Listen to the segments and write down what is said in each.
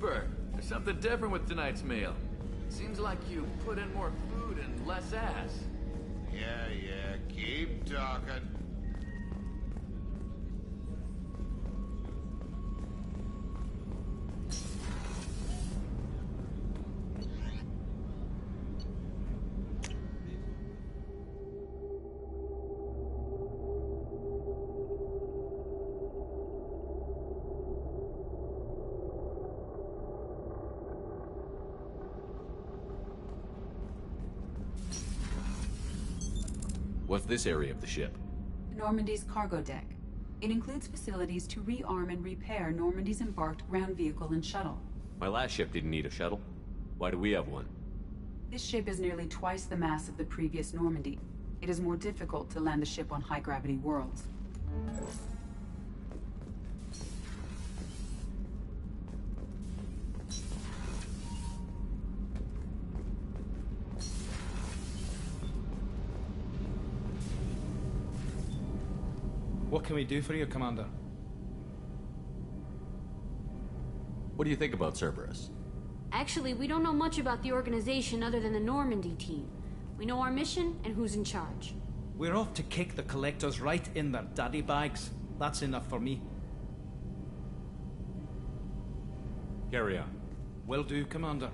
Cooper, there's something different with tonight's meal. Seems like you put in more food and less ass. Yeah, keep talking. What's this area of the ship? Normandy's cargo deck. It includes facilities to rearm and repair Normandy's embarked ground vehicle and shuttle. My last ship didn't need a shuttle. Why do we have one? This ship is nearly twice the mass of the previous Normandy. It is more difficult to land the ship on high-gravity worlds. What can we do for you, Commander? What do you think about Cerberus? Actually, we don't know much about the organization other than the Normandy team. We know our mission and who's in charge. We're off to kick the collectors right in their daddy bags. That's enough for me. Carry on. Will do, Commander.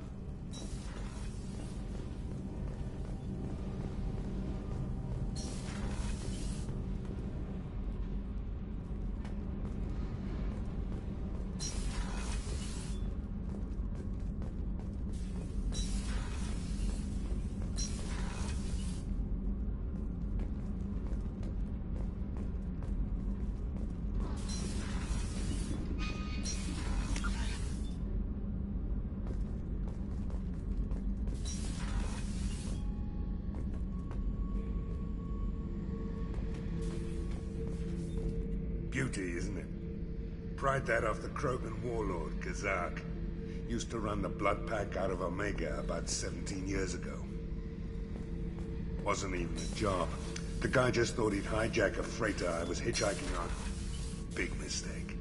Beauty, isn't it? Pried that off the Krogan warlord, Kazak. Used to run the blood pack out of Omega about 17 years ago. Wasn't even a job. The guy just thought he'd hijack a freighter I was hitchhiking on. Big mistake.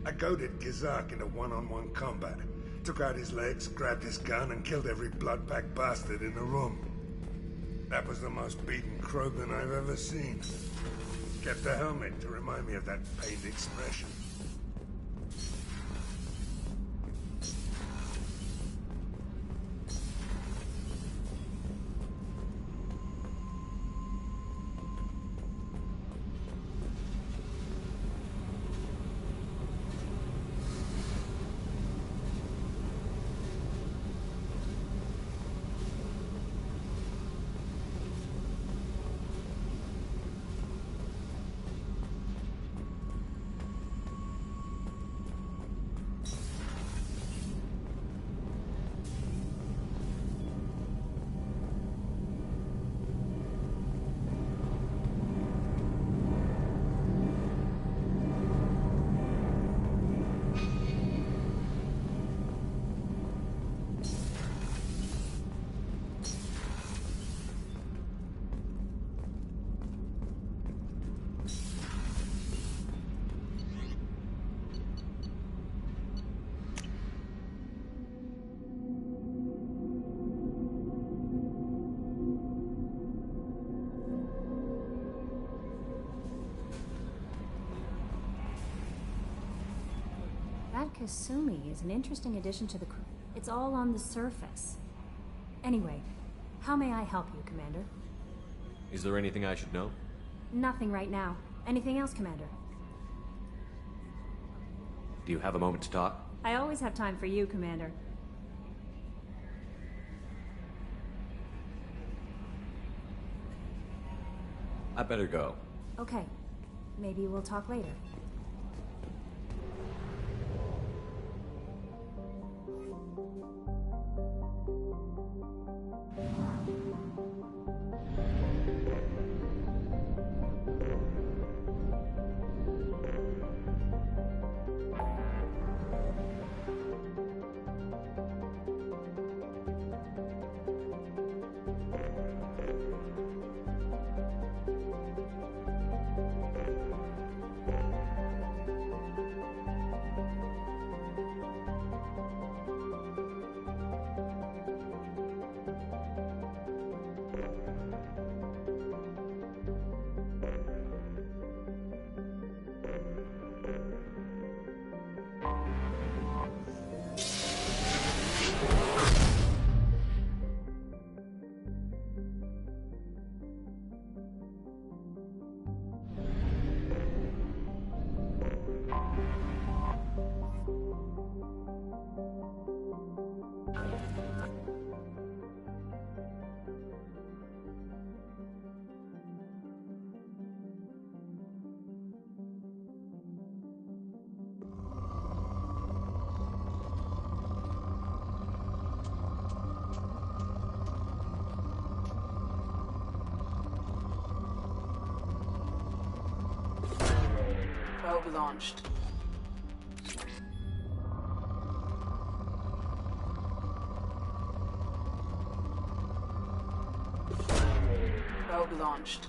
I goaded Kazak into one-on-one combat. Took out his legs, grabbed his gun, and killed every blood pack bastard in the room. That was the most beaten Krogan I've ever seen. Kept a helmet to remind me of that pained expression. That Kasumi is an interesting addition to the crew. It's all on the surface. Anyway, how may I help you, Commander? Is there anything I should know? Nothing right now. Anything else, Commander? Do you have a moment to talk? I always have time for you, Commander. I better go. Okay. Maybe we'll talk later. launched. Probe launched.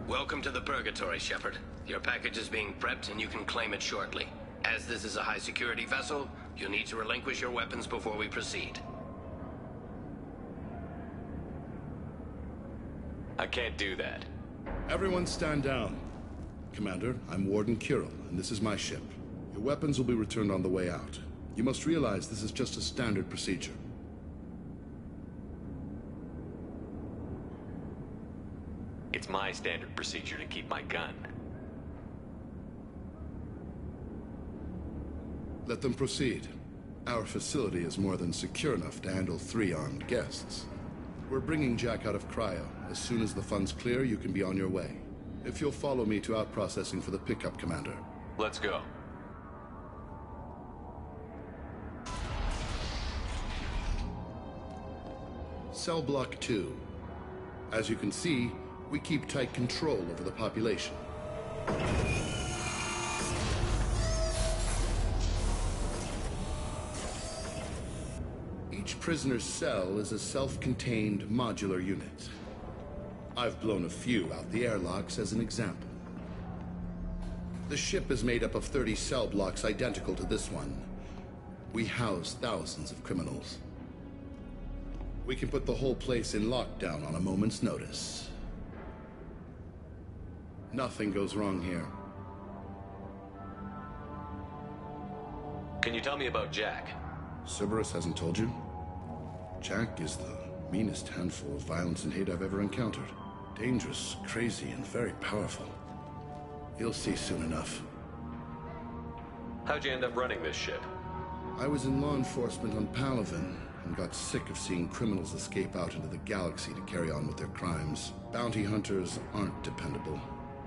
Welcome to the Purgatory, Shepard. Your package is being prepped and you can claim it shortly. As this is a high-security vessel, you'll need to relinquish your weapons before we proceed. I can't do that. Everyone stand down. Commander, I'm Warden Kirill, and this is my ship. Your weapons will be returned on the way out. You must realize this is just a standard procedure. It's my standard procedure to keep my gun. Let them proceed. Our facility is more than secure enough to handle 3 armed guests. We're bringing Jack out of cryo. As soon as the funds clear, you can be on your way. If you'll follow me to out-processing for the pickup, Commander. Let's go. Cell Block 2. As you can see, we keep tight control over the population. prisoner's cell is a self-contained modular unit. I've blown a few out the airlocks as an example. The ship is made up of 30 cell blocks identical to this one. We house thousands of criminals. We can put the whole place in lockdown on a moment's notice. Nothing goes wrong here. Can you tell me about Jack? Cerberus hasn't told you? Jack is the meanest handful of violence and hate I've ever encountered. Dangerous, crazy, and very powerful. You'll see soon enough. How'd you end up running this ship? I was in law enforcement on Palaven and got sick of seeing criminals escape out into the galaxy to carry on with their crimes. Bounty hunters aren't dependable.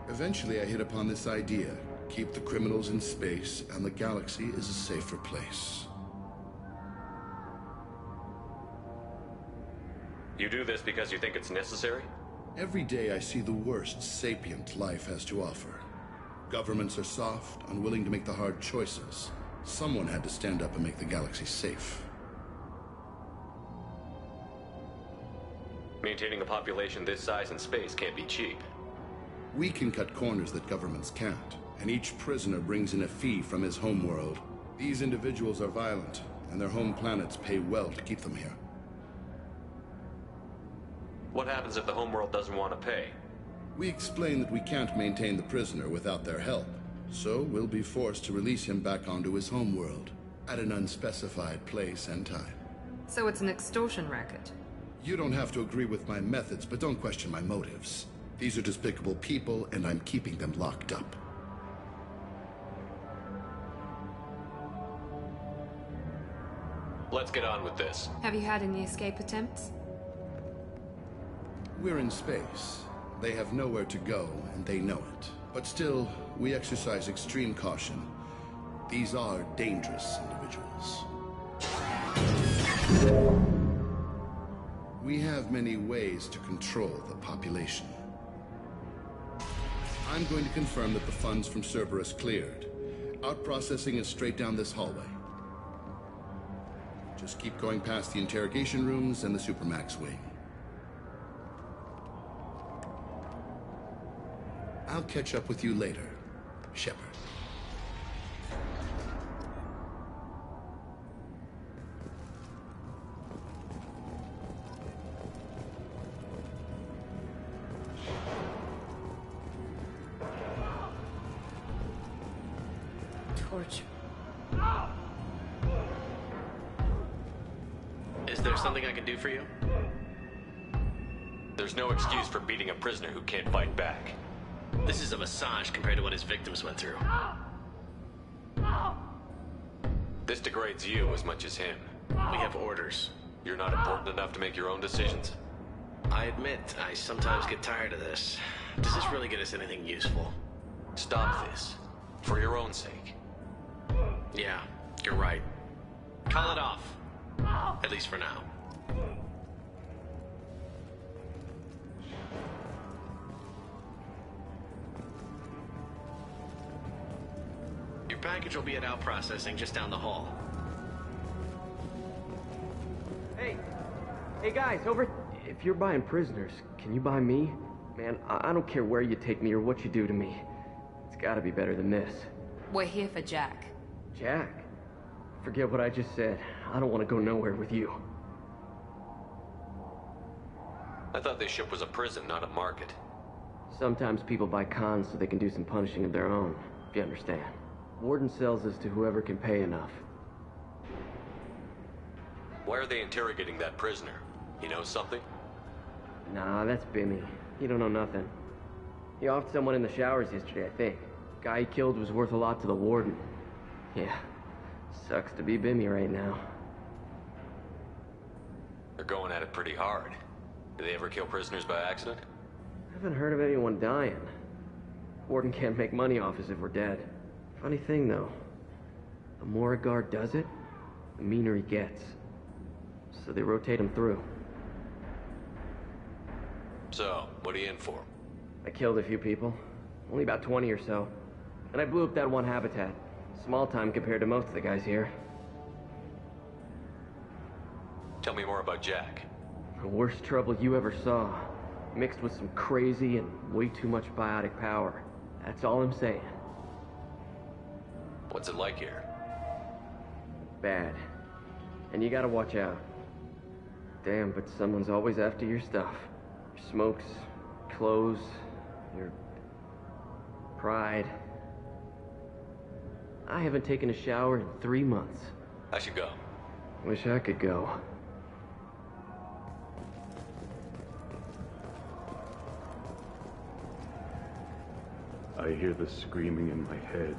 Eventually I hit upon this idea. Keep the criminals in space and the galaxy is a safer place. You do this because you think it's necessary? Every day I see the worst sapient life has to offer. Governments are soft, unwilling to make the hard choices. Someone had to stand up and make the galaxy safe. Maintaining a population this size in space can't be cheap. We can cut corners that governments can't, and each prisoner brings in a fee from his homeworld. These individuals are violent, and their home planets pay well to keep them here. What happens if the homeworld doesn't want to pay? We explain that we can't maintain the prisoner without their help, so we'll be forced to release him back onto his homeworld, at an unspecified place and time. So it's an extortion racket? You don't have to agree with my methods, but don't question my motives. These are despicable people, and I'm keeping them locked up. Let's get on with this. Have you had any escape attempts? We're in space. They have nowhere to go, and they know it. But still, we exercise extreme caution. These are dangerous individuals. We have many ways to control the population. I'm going to confirm that the funds from Cerberus cleared. Out-processing is straight down this hallway. Just keep going past the interrogation rooms and the Supermax wing. I'll catch up with you later, Shepard. Torture. Is there something I can do for you? There's no excuse for beating a prisoner who can't fight back. This is a massage compared to what his victims went through. This degrades you as much as him. We have orders. You're not important enough to make your own decisions. I admit, I sometimes get tired of this. Does this really get us anything useful? Stop this. For your own sake. Yeah, you're right. Call it off. At least for now. Your package will be at out processing just down the hall. Hey guys, over. If you're buying prisoners, can you buy me? Man, I don't care where you take me or what you do to me. It's gotta be better than this. We're here for Jack. Jack? Forget what I just said. I don't want to go nowhere with you. I thought this ship was a prison, not a market. Sometimes people buy cons so they can do some punishing of their own, if you understand. Warden sells us to whoever can pay enough. Why are they interrogating that prisoner? He knows something? Nah, that's Bimmy. He don't know nothing. He offed someone in the showers yesterday, I think. Guy he killed was worth a lot to the warden. Yeah, sucks to be Bimmy right now. They're going at it pretty hard. Do they ever kill prisoners by accident? I haven't heard of anyone dying. Warden can't make money off us if we're dead. Funny thing, though. The more a guard does it, the meaner he gets. So they rotate him through. So, what are you in for? I killed a few people. Only about 20 or so. And I blew up that one habitat. Small time compared to most of the guys here. Tell me more about Jack. The worst trouble you ever saw. Mixed with some crazy and way too much biotic power. That's all I'm saying. What's it like here? Bad. And you gotta watch out. Damn, but someone's always after your stuff. Your smokes, clothes, your pride. I haven't taken a shower in 3 months. I should go. Wish I could go. I hear the screaming in my head.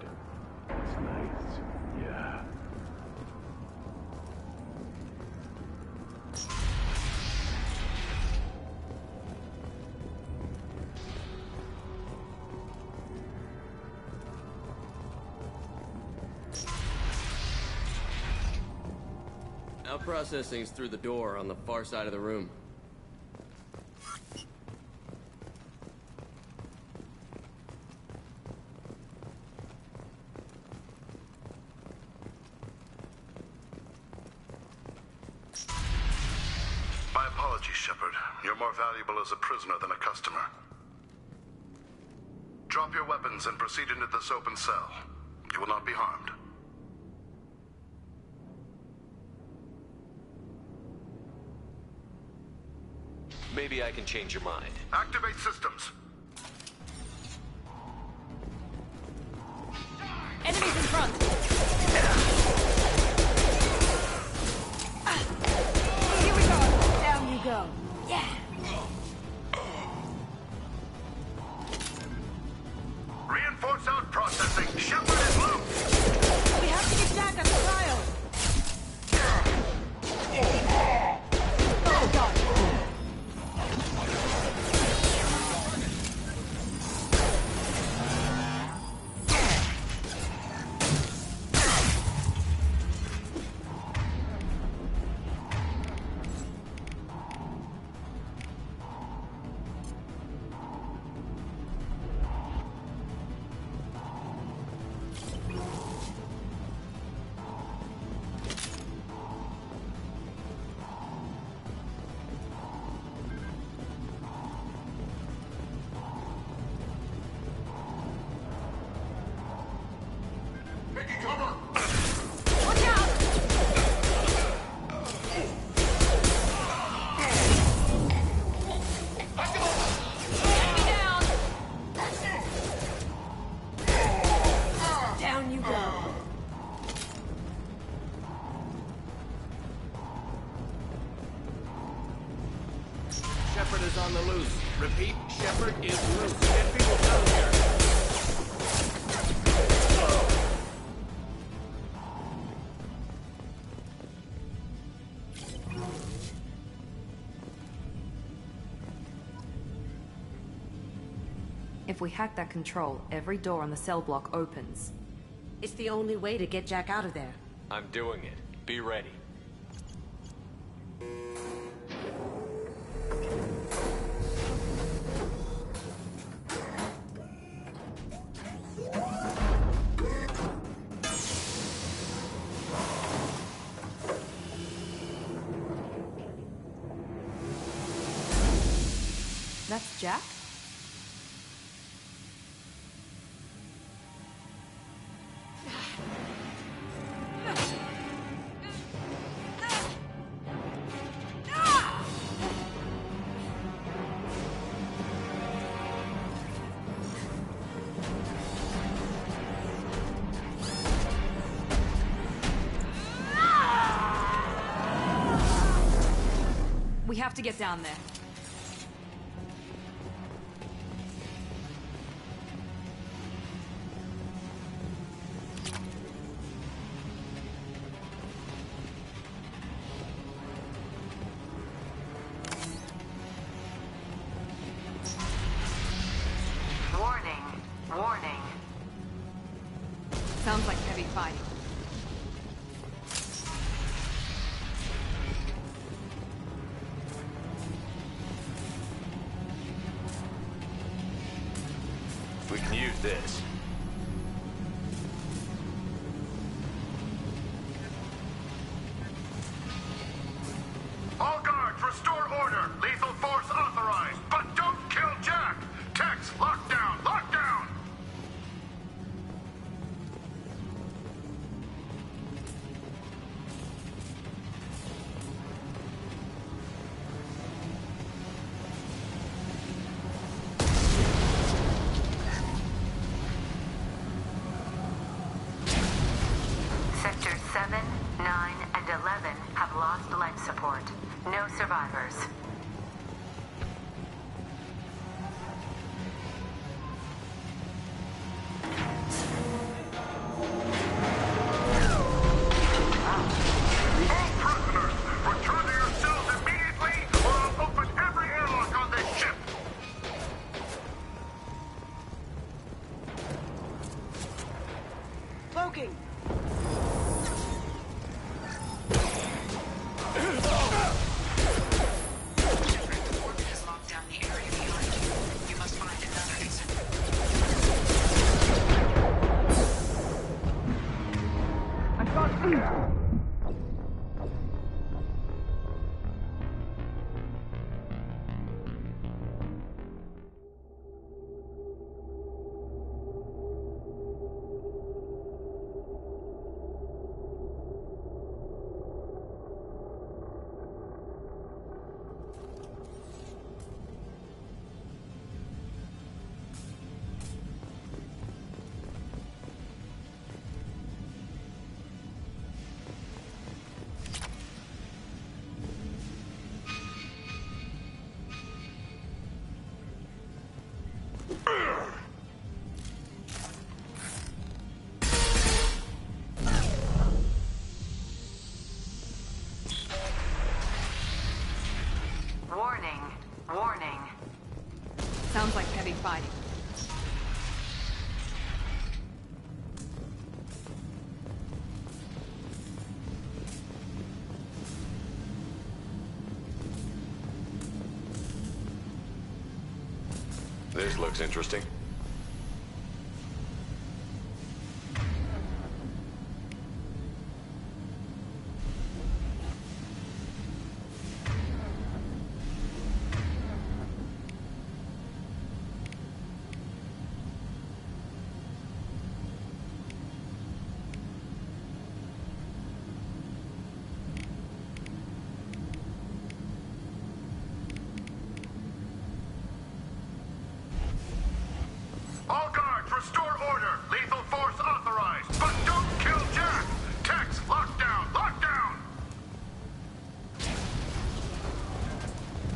It's nice, yeah. Now processing's through the door on the far side of the room. My apologies, Shepard. You're more valuable as a prisoner than a customer. Drop your weapons and proceed into this open cell. You will not be harmed. Maybe I can change your mind. Activate systems. Enemies in front! Here we go! Down you go. Yeah! Reinforce out processing. Shepard is loose. We have to get Jack at the cryo! Oh god! Shepard is on the loose. Repeat, Shepard is loose. Get people down here. If we hack that control, every door on the cell block opens. It's the only way to get Jack out of there. I'm doing it. Be ready. That's Jack? We have to get down there. Warning. Warning. Sounds like heavy fighting. We can use this. survivors. Cloaking! has locked down the area behind you. You must find another exit. I got Warning. Warning. Sounds like heavy fighting. This looks interesting. All guards, restore order. Lethal force authorized. But don't kill Jack. Tex, lockdown, lockdown.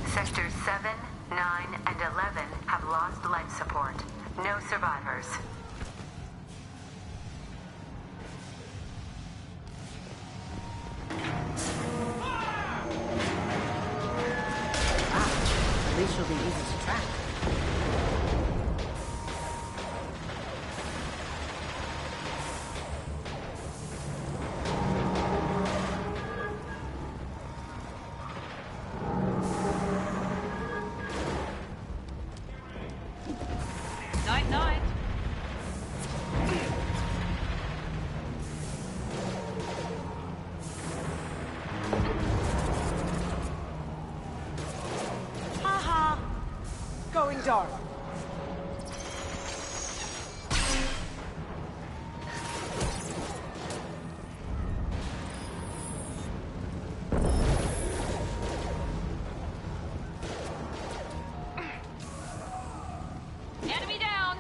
Sectors 7, 9, and 11 have lost life support. No survivors. At least she'll be easy to track. Night, night. Haha! Going dark. Enemy down.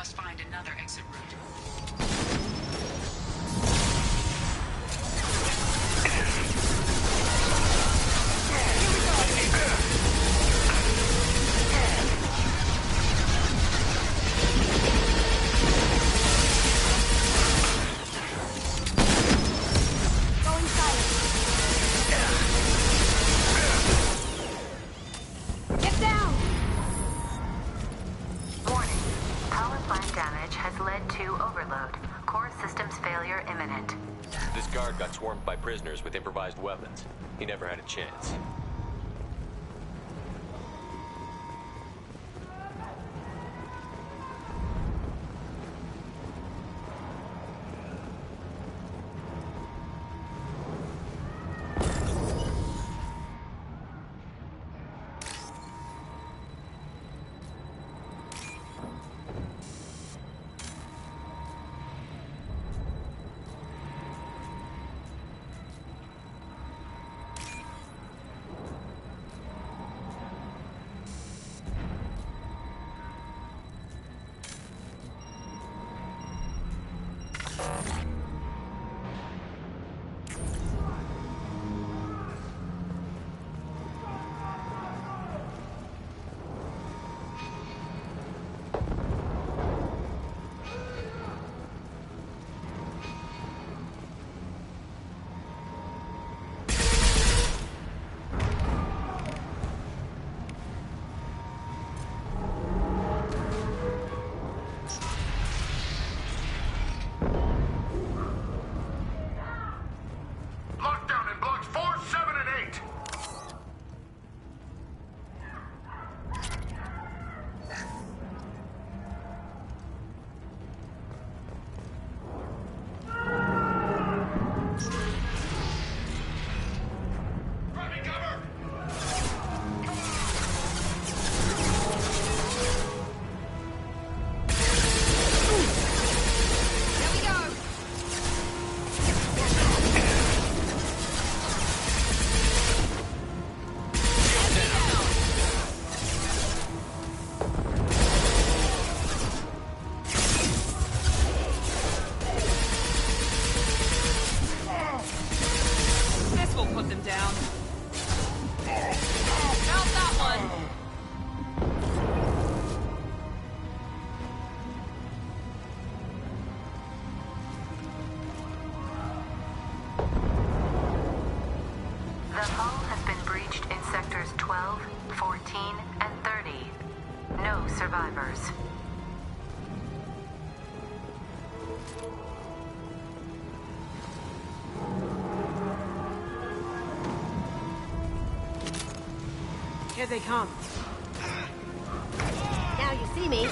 must find another exit route. Got swarmed by prisoners with improvised weapons. He never had a chance. Survivors. Here they come. Now you see me.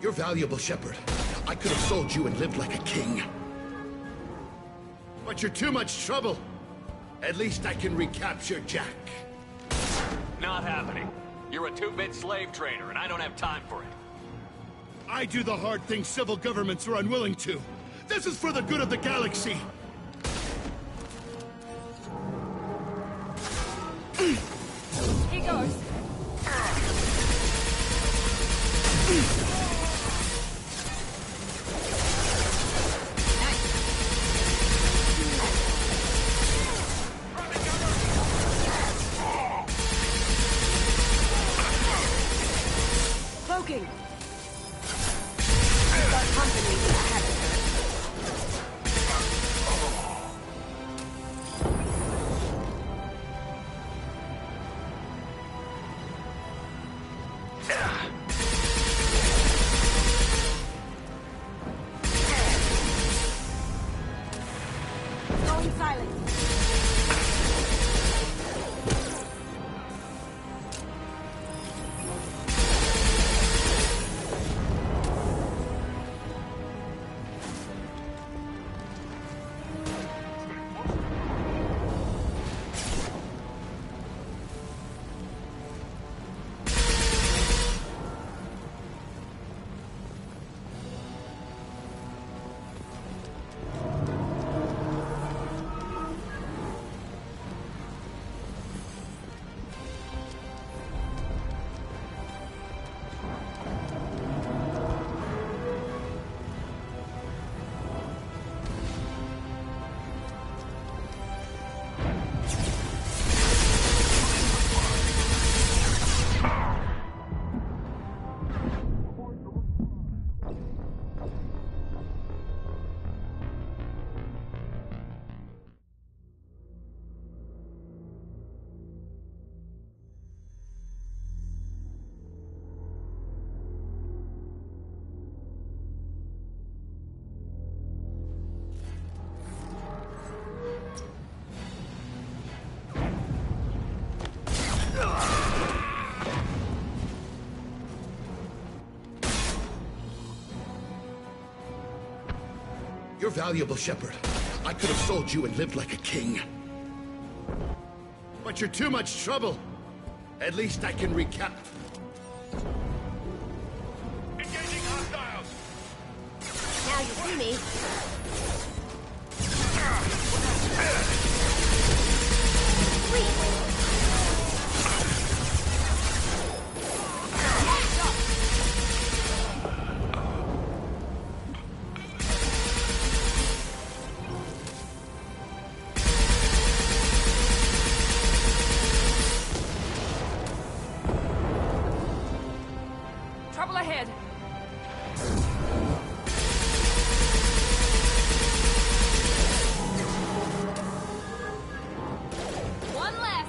You're valuable, Shepard. I could have sold you and lived like a king. But you're too much trouble. At least I can recapture Jack. Not happening. You're a two-bit slave trader, and I don't have time for it. I do the hard things civil governments are unwilling to. This is for the good of the galaxy. Here goes. Cloaking. I've got company in the habit. Going silent. You're valuable, Shepard. I could have sold you and lived like a king. But you're too much trouble. At least I can recap. Engaging hostiles! Now you see me. Trouble ahead. One less.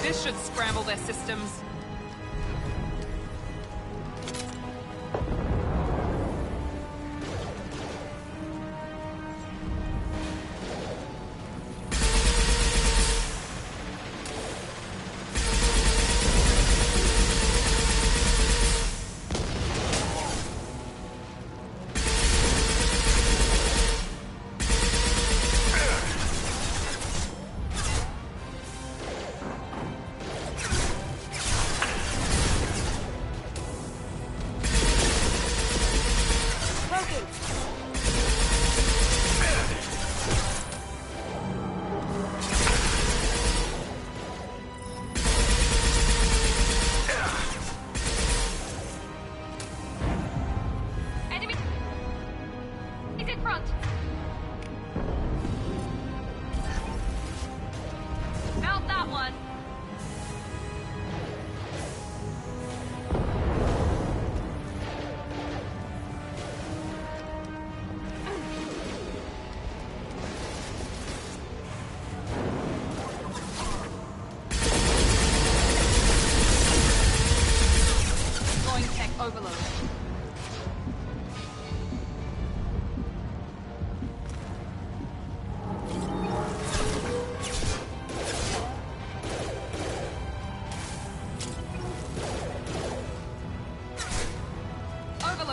This should scramble their systems.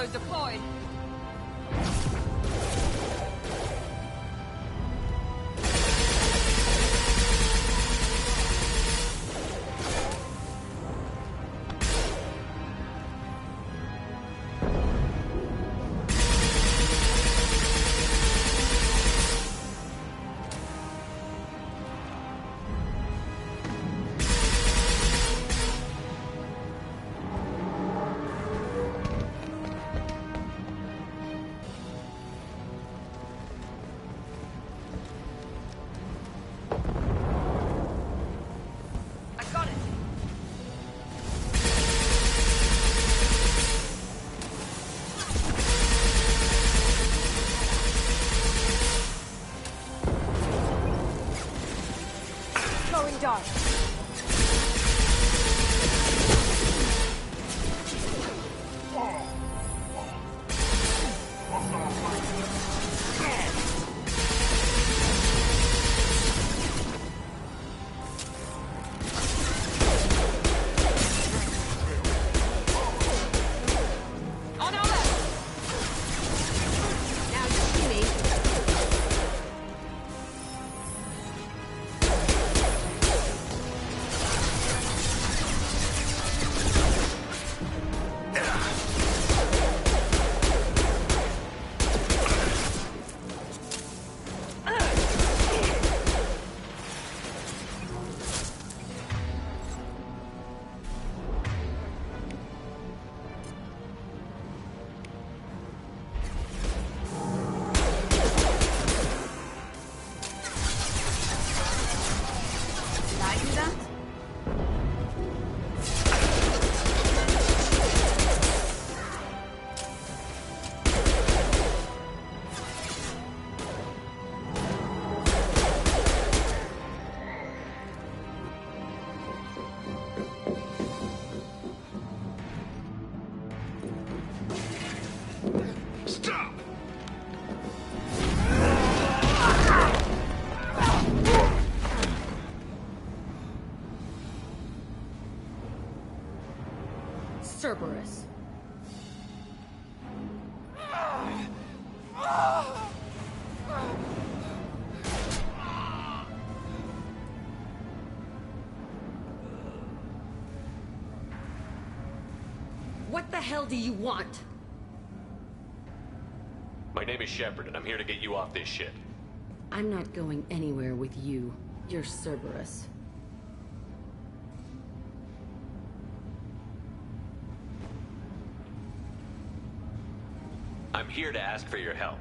payload deployed. Dark. On our left. Now you see me. Cerberus. What the hell do you want? My name is Shepard, and I'm here to get you off this ship. I'm not going anywhere with you. You're Cerberus. I'm here to ask for your help.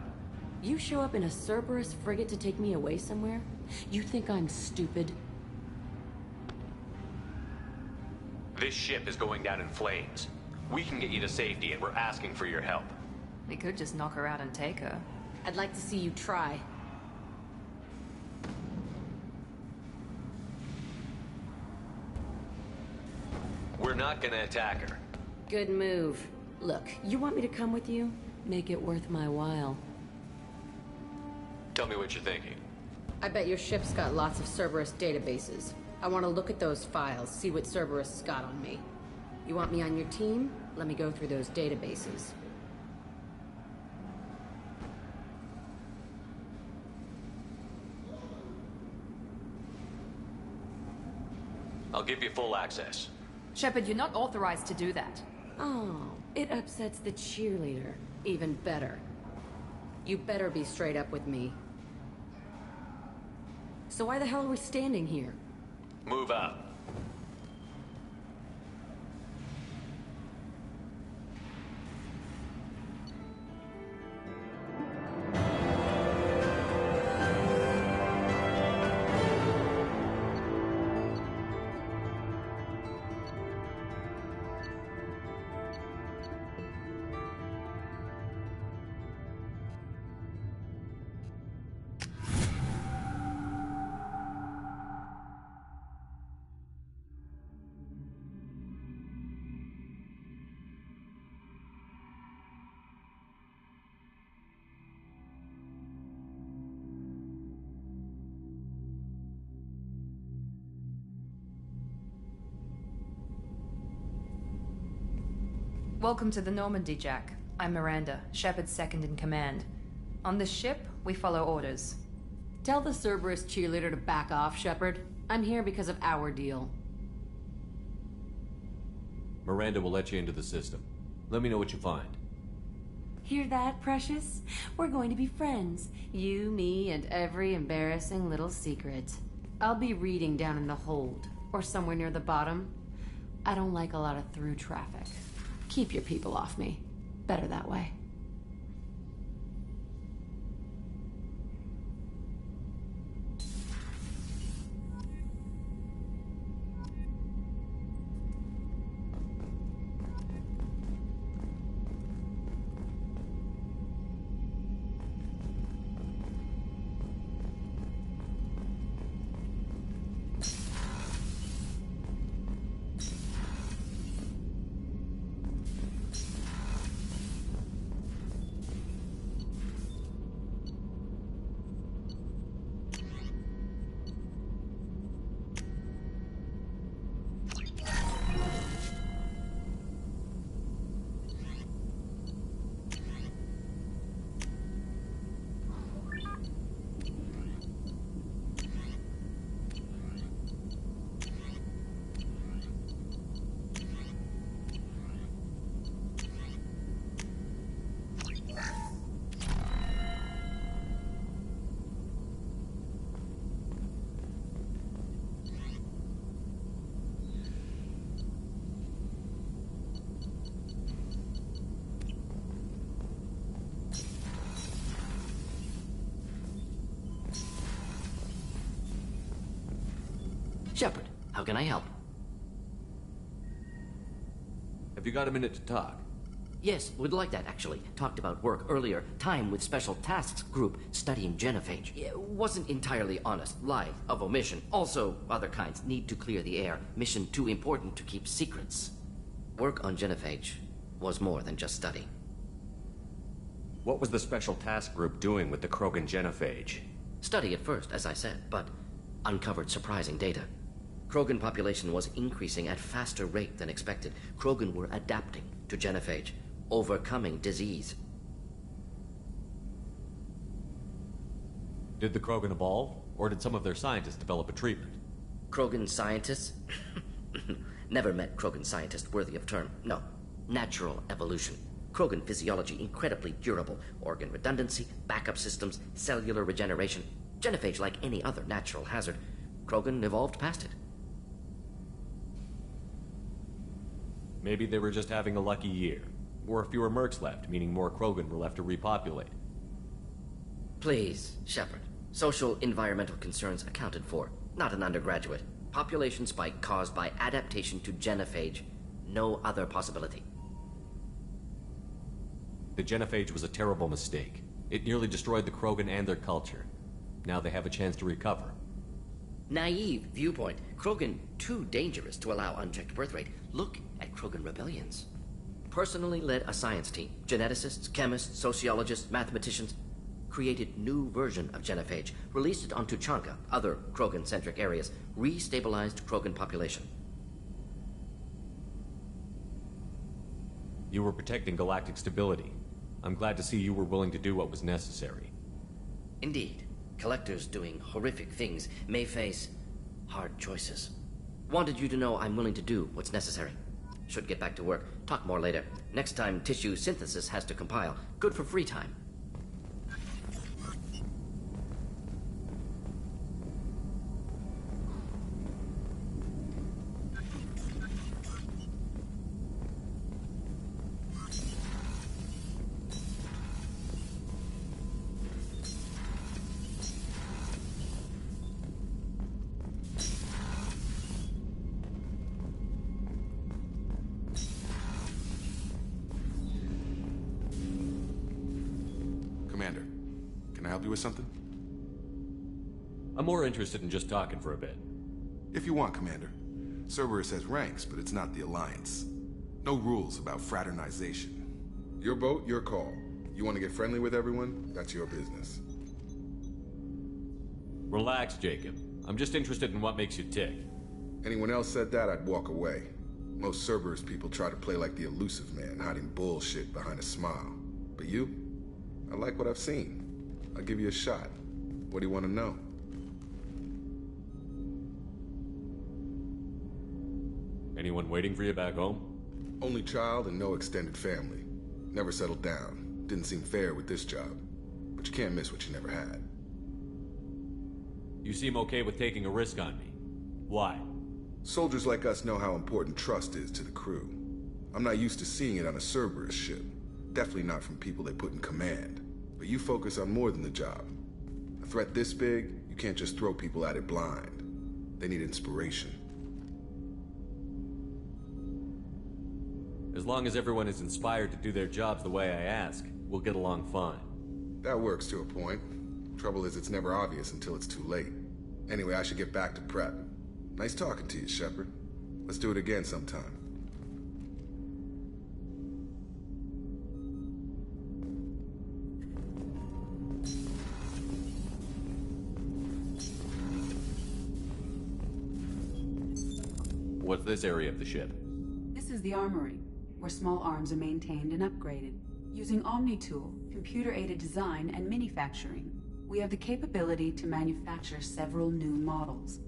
You show up in a Cerberus frigate to take me away somewhere? You think I'm stupid? This ship is going down in flames. We can get you to safety, and we're asking for your help. We could just knock her out and take her. I'd like to see you try. We're not gonna attack her. Good move. Look, you want me to come with you? Make it worth my while. Tell me what you're thinking. I bet your ship's got lots of Cerberus databases. I want to look at those files, see what Cerberus got on me. You want me on your team? Let me go through those databases. I'll give you full access. Shepard, you're not authorized to do that. Oh, it upsets the cheerleader. Even better. You better be straight up with me. So why the hell are we standing here? Move out. Welcome to the Normandy, Jack. I'm Miranda, Shepard's second in command. On this ship, we follow orders. Tell the Cerberus cheerleader to back off, Shepard. I'm here because of our deal. Miranda will let you into the system. Let me know what you find. Hear that, Precious? We're going to be friends. You, me, and every embarrassing little secret. I'll be reading down in the hold, or somewhere near the bottom. I don't like a lot of through traffic. Keep your people off me. Better that way. Shepard, how can I help? Have you got a minute to talk? Yes, would like that, actually. Talked about work earlier. Time with Special Tasks Group studying genophage. Wasn't entirely honest. Lie of omission. Also, other kinds need to clear the air. Mission too important to keep secrets. Work on genophage was more than just study. What was the Special Task Group doing with the Krogan genophage? Study at first, as I said, but uncovered surprising data. Krogan population was increasing at faster rate than expected. Krogan were adapting to genophage, overcoming disease. Did the Krogan evolve, or did some of their scientists develop a treatment? Krogan scientists? Never met Krogan scientist worthy of term. No. Natural evolution. Krogan physiology incredibly durable. Organ redundancy, backup systems, cellular regeneration. Genophage like any other natural hazard. Krogan evolved past it. Maybe they were just having a lucky year. Or fewer mercs left, meaning more Krogan were left to repopulate. Please, Shepard. Social environmental concerns accounted for. Not an undergraduate. Population spike caused by adaptation to genophage. No other possibility. The genophage was a terrible mistake. It nearly destroyed the Krogan and their culture. Now they have a chance to recover. Naive viewpoint. Krogan too dangerous to allow unchecked birth rate. Look at Krogan rebellions. Personally led a science team. Geneticists, chemists, sociologists, mathematicians. Created new version of genophage. Released it on Tuchanka, other Krogan-centric areas. Restabilized Krogan population. You were protecting galactic stability. I'm glad to see you were willing to do what was necessary. Indeed. Collectors doing horrific things may face hard choices. Wanted you to know I'm willing to do what's necessary. Should get back to work. Talk more later. Next time tissue synthesis has to compile. Good for free time. Commander, can I help you with something? I'm more interested in just talking for a bit. If you want, Commander. Cerberus has ranks, but it's not the Alliance. No rules about fraternization. Your boat, your call. You want to get friendly with everyone? That's your business. Relax, Jacob. I'm just interested in what makes you tick. Anyone else said that, I'd walk away. Most Cerberus people try to play like the elusive man, hiding bullshit behind a smile. But you? I like what I've seen. I'll give you a shot. What do you want to know? Anyone waiting for you back home? Only child and no extended family. Never settled down. Didn't seem fair with this job. But you can't miss what you never had. You seem okay with taking a risk on me. Why? Soldiers like us know how important trust is to the crew. I'm not used to seeing it on a Cerberus ship. Definitely not from people they put in command. But you focus on more than the job. A threat this big, you can't just throw people at it blind. They need inspiration. As long as everyone is inspired to do their jobs the way I ask, we'll get along fine. That works to a point. Trouble is, it's never obvious until it's too late. Anyway, I should get back to prep. Nice talking to you, Shepard. Let's do it again sometime. What's this area of the ship? This is the armory, where small arms are maintained and upgraded. Using Omni-Tool, computer-aided design, and manufacturing, we have the capability to manufacture several new models.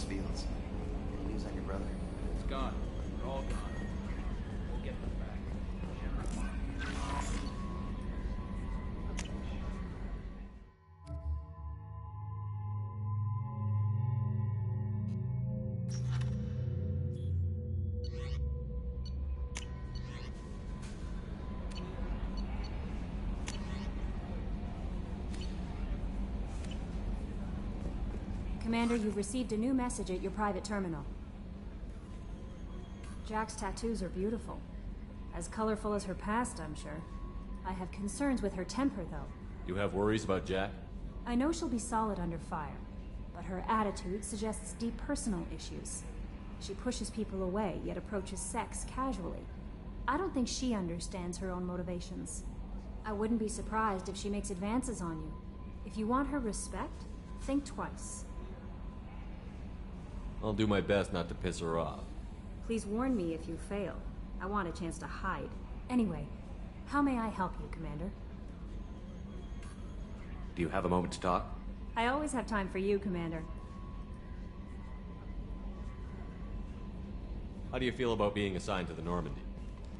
Fields. Any news on your brother? It's gone. They're all gone. We'll get them back. Commander, you've received a new message at your private terminal. Jack's tattoos are beautiful. As colorful as her past, I'm sure. I have concerns with her temper, though. You have worries about Jack? I know she'll be solid under fire, but her attitude suggests deep personal issues. She pushes people away, yet approaches sex casually. I don't think she understands her own motivations. I wouldn't be surprised if she makes advances on you. If you want her respect, think twice. I'll do my best not to piss her off. Please warn me if you fail. I want a chance to hide. Anyway, how may I help you, Commander? Do you have a moment to talk? I always have time for you, Commander. How do you feel about being assigned to the Normandy?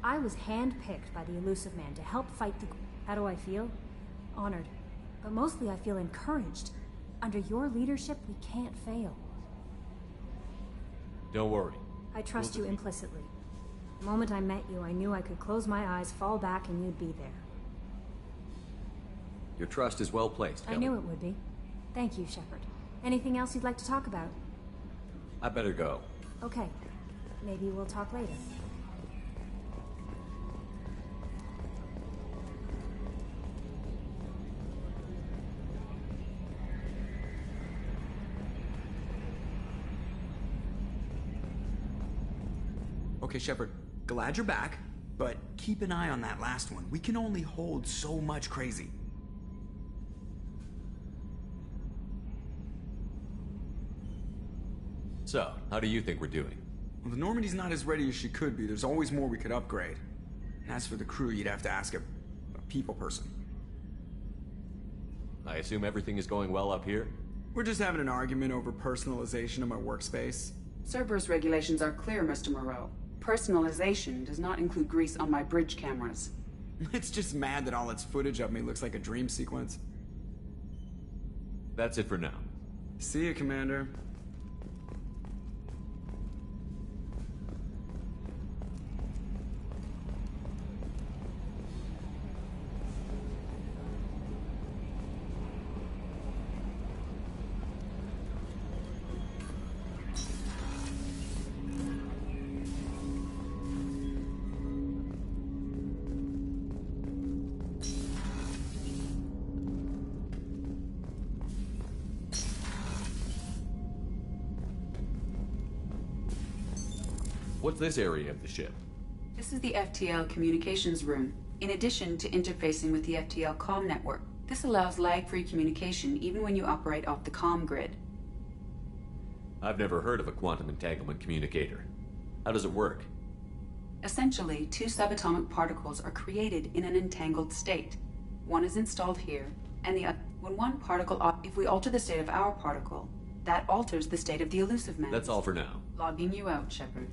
I was handpicked by the elusive man to help fight the... How do I feel? Honored. But mostly I feel encouraged. Under your leadership, we can't fail. Don't worry. I trust you implicitly. The moment I met you, I knew I could close my eyes, fall back, and you'd be there. Your trust is well placed, Kelly. I knew it would be. Thank you, Shepard. Anything else you'd like to talk about? I better go. Okay. Maybe we'll talk later. Okay, Shepard, glad you're back, but keep an eye on that last one. We can only hold so much crazy. So, how do you think we're doing? Well, the Normandy's not as ready as she could be. There's always more we could upgrade. And as for the crew, you'd have to ask a people person. I assume everything is going well up here? We're just having an argument over personalization of my workspace. Cerberus regulations are clear, Mr. Moreau. Personalization does not include grease on my bridge cameras. It's just mad that all its footage of me looks like a dream sequence. That's it for now. See you, Commander. What's this area of the ship? This is the FTL communications room, in addition to interfacing with the FTL comm network. This allows lag-free communication even when you operate off the comm grid. I've never heard of a quantum entanglement communicator. How does it work? Essentially, two subatomic particles are created in an entangled state. One is installed here, and the other. When one particle, if we alter the state of our particle, that alters the state of the elusive man. That's all for now. Logging you out, Shepard.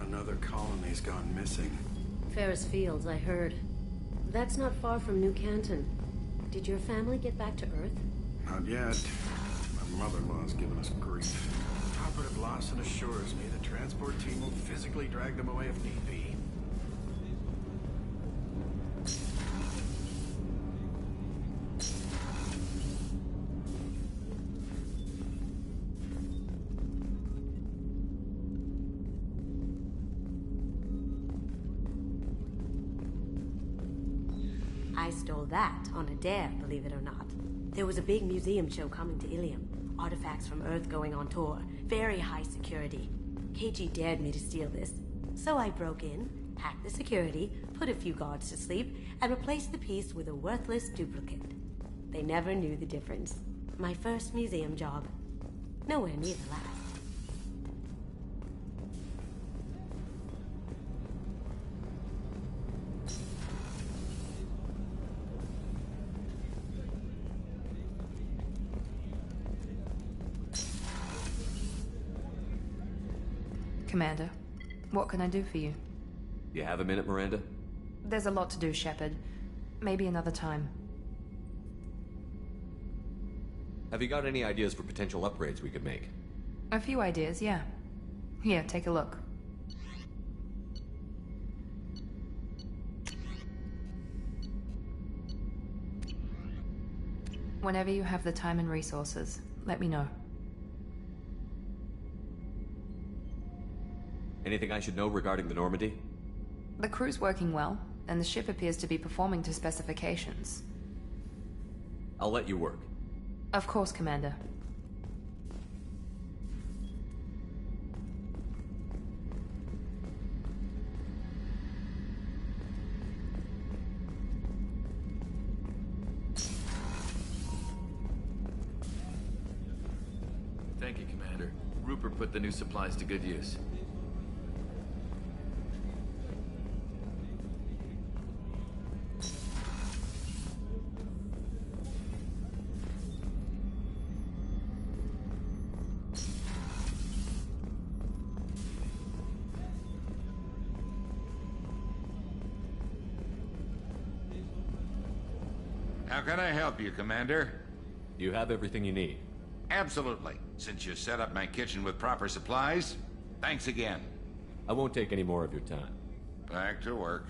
Another colony's gone missing. Ferris Fields, I heard. That's not far from New Canton. Did your family get back to Earth? Not yet. My mother-in-law's given us grief. Operative Lawson assures me the transport team will physically drag them away if need be. I stole that on a dare, believe it or not. There was a big museum show coming to Ilium. Artifacts from Earth going on tour. Very high security. KG dared me to steal this. So I broke in, hacked the security, put a few guards to sleep, and replaced the piece with a worthless duplicate. They never knew the difference. My first museum job. Nowhere near the last. Commander, what can I do for you? You have a minute, Miranda? There's a lot to do, Shepard. Maybe another time. Have you got any ideas for potential upgrades we could make? A few ideas, yeah. Here, take a look. Whenever you have the time and resources, let me know. Anything I should know regarding the Normandy? The crew's working well, and the ship appears to be performing to specifications. I'll let you work. Of course, Commander. Thank you, Commander. Rupert put the new supplies to good use. How can I help you, Commander? You have everything you need. Absolutely. Since you set up my kitchen with proper supplies, thanks again. I won't take any more of your time. Back to work.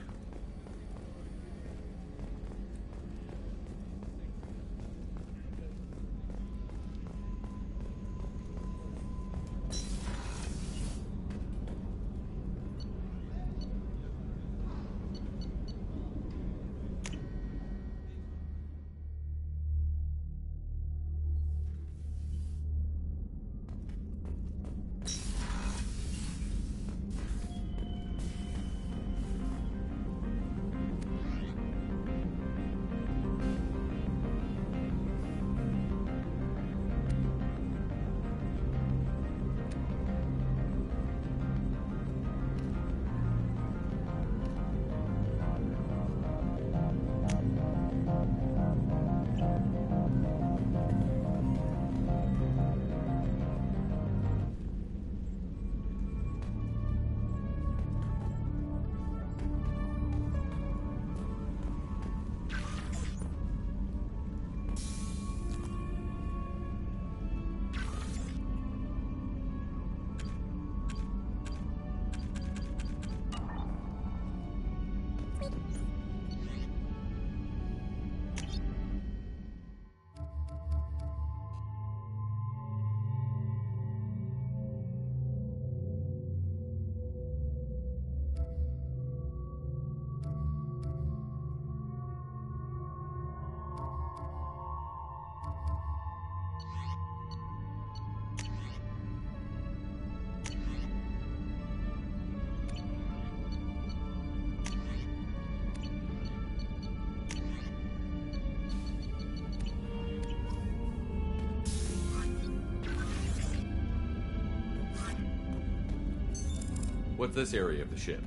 What's this area of the ship?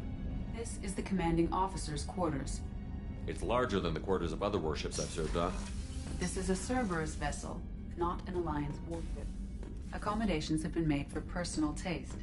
This is the commanding officer's quarters. It's larger than the quarters of other warships I've served on. This is a Cerberus vessel, not an Alliance warship. Accommodations have been made for personal taste.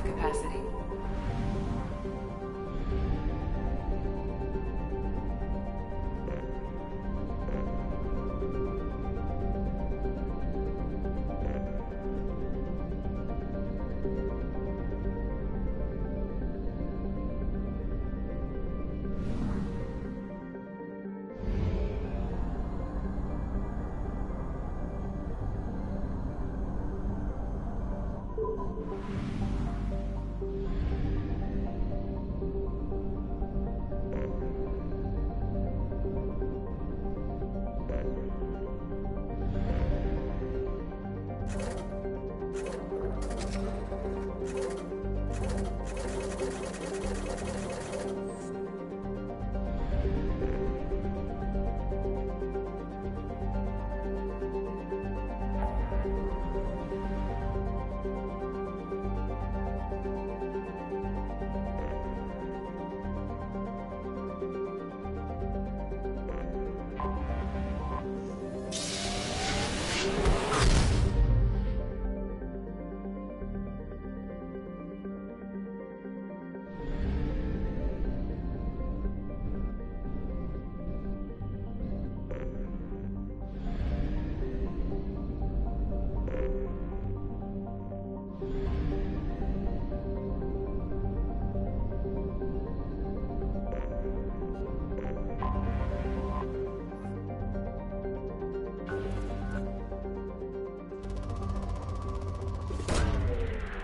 drive capacity.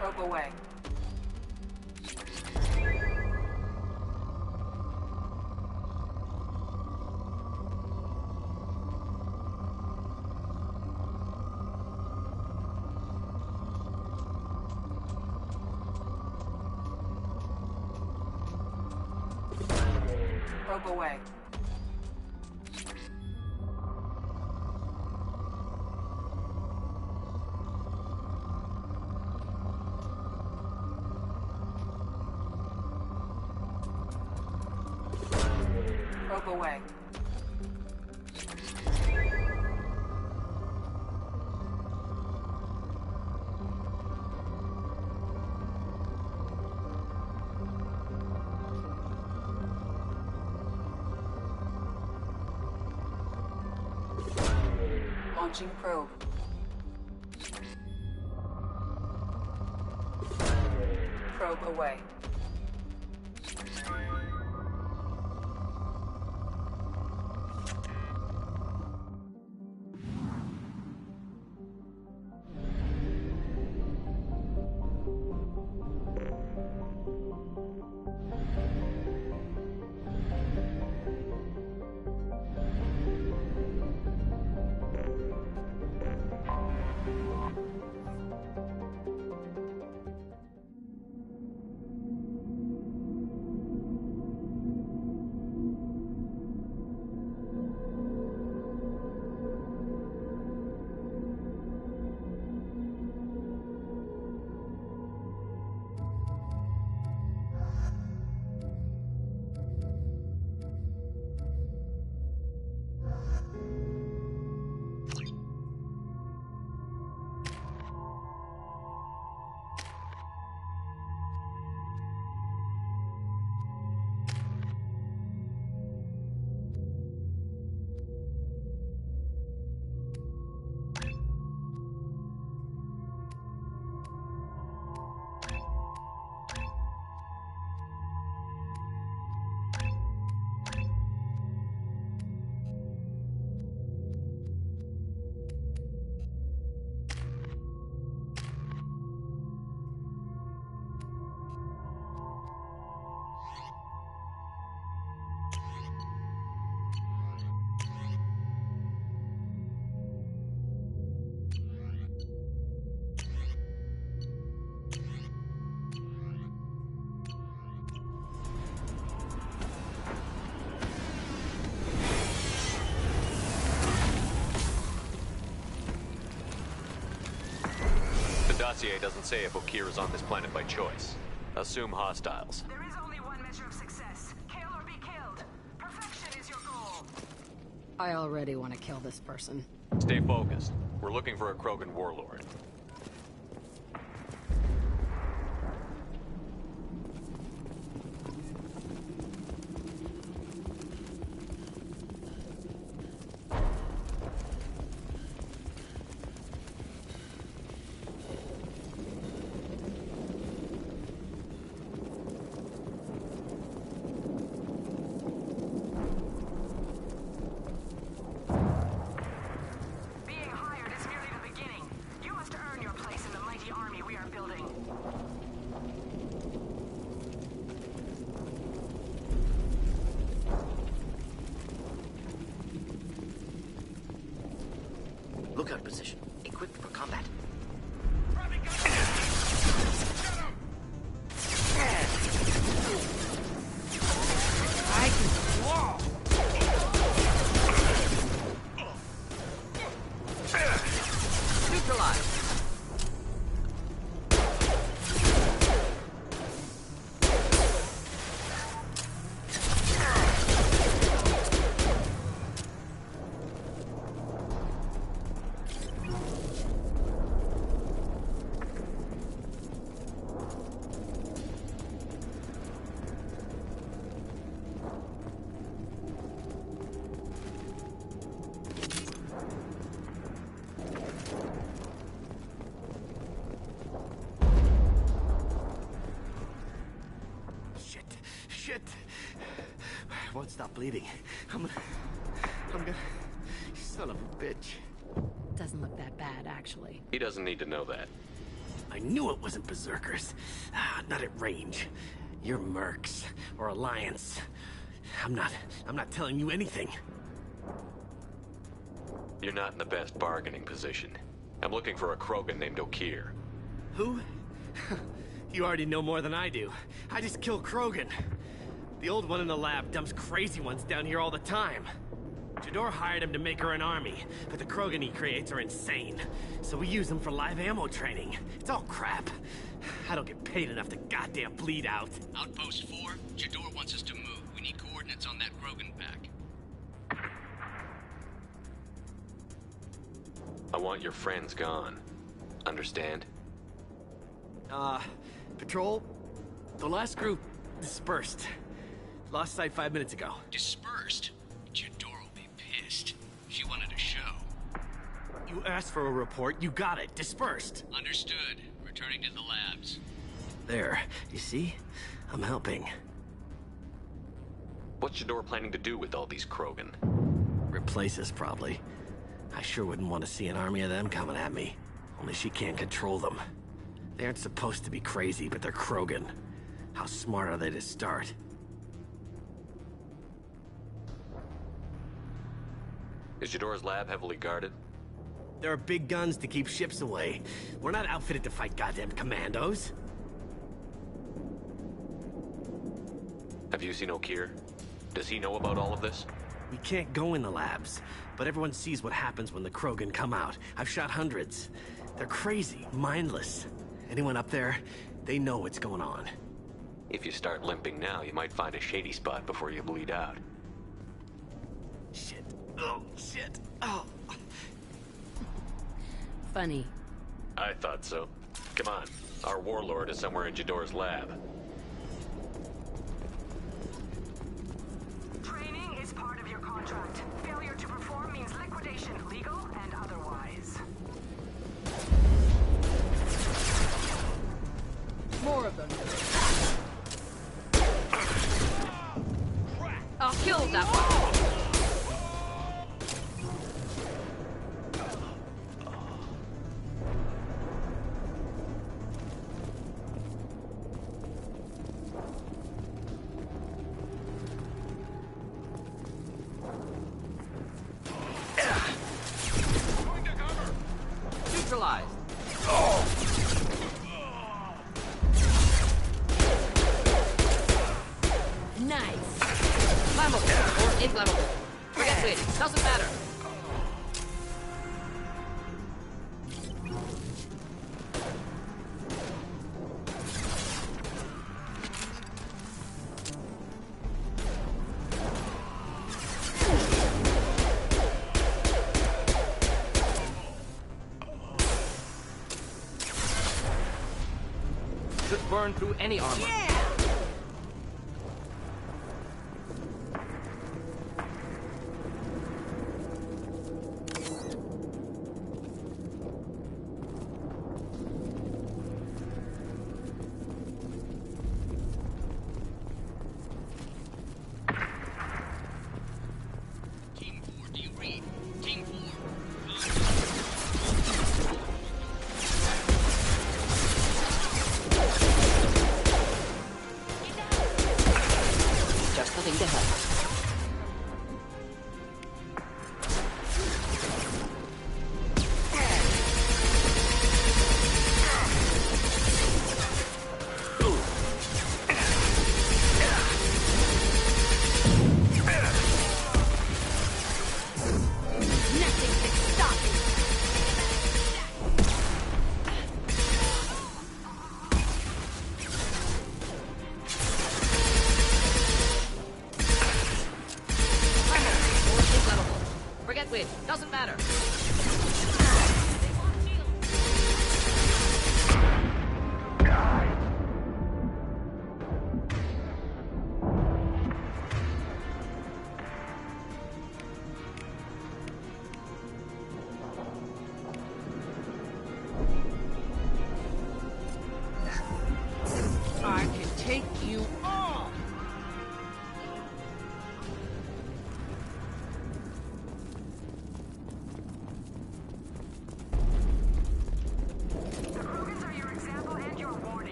Probe away. Probe away. Probe away. Launching probe. Probe away. The dossier doesn't say if Okir is on this planet by choice. Assume hostiles. There is only one measure of success. Kill or be killed. Perfection is your goal. I already want to kill this person. Stay focused. We're looking for a Krogan warlord. Lookout position. Equipped for combat. I can wall. Neutralized. Shit. Won't stop bleeding. I'm gonna... You son of a bitch. Doesn't look that bad, actually. He doesn't need to know that. I knew it wasn't Berserkers. Not at range. You're Mercs. Or Alliance. I'm not telling you anything. You're not in the best bargaining position. I'm looking for a Krogan named Okeer. Who? You already know more than I do. I just kill Krogan. The old one in the lab dumps crazy ones down here all the time. Jador hired him to make her an army, but the Krogan he creates are insane. So we use them for live ammo training. It's all crap. I don't get paid enough to goddamn bleed out. Outpost 4, Jador wants us to move. We need coordinates on that Krogan pack. I want your friends gone. Understand? Patrol, the last group dispersed. Lost sight 5 minutes ago. Dispersed? Jador will be pissed. She wanted a show. You asked for a report, you got it. Dispersed. Understood. Returning to the labs. There, you see? I'm helping. What's Jador planning to do with all these Krogan? Replace us, probably. I sure wouldn't want to see an army of them coming at me. Only she can't control them. They aren't supposed to be crazy, but they're Krogan. How smart are they to start? Is Jador's lab heavily guarded? There are big guns to keep ships away. We're not outfitted to fight goddamn commandos. Have you seen Okeer? Does he know about all of this? We can't go in the labs, but everyone sees what happens when the Krogan come out. I've shot hundreds. They're crazy, mindless. Anyone up there, they know what's going on. If you start limping now, you might find a shady spot before you bleed out. Shit. Oh, shit. Oh. Funny. I thought so. Come on. Our warlord is somewhere in Jador's lab. Training is part of your contract. Failure to perform means liquidation, legal and otherwise. More of them. I'll kill that one. Neutralized. Nice. Flammable or inflammable. Forget it. Doesn't matter. Should burn through any armor. Yeah! Team 4, do you read? Team 4.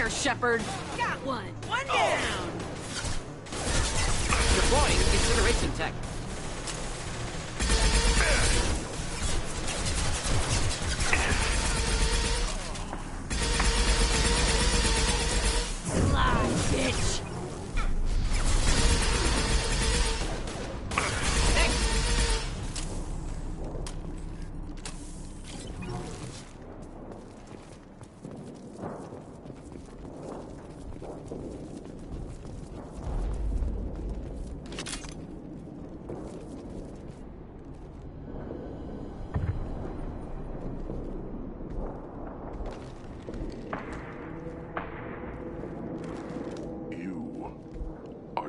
there, Shepard! Got one! One down! Deploying incineration tech. Slide, bitch!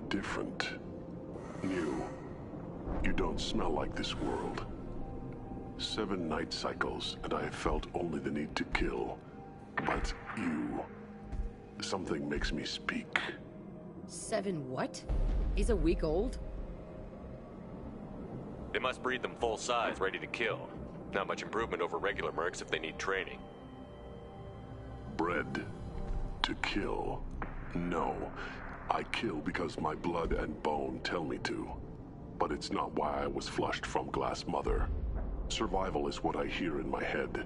Different. New. You don't smell like this world. 7 night cycles, and I have felt only the need to kill. But you... Something makes me speak. 7 what? He's a week old? They must breed them full size, ready to kill. Not much improvement over regular mercs if they need training. Bred to kill. No. I kill because my blood and bone tell me to. But it's not why I was flushed from Glass Mother. Survival is what I hear in my head.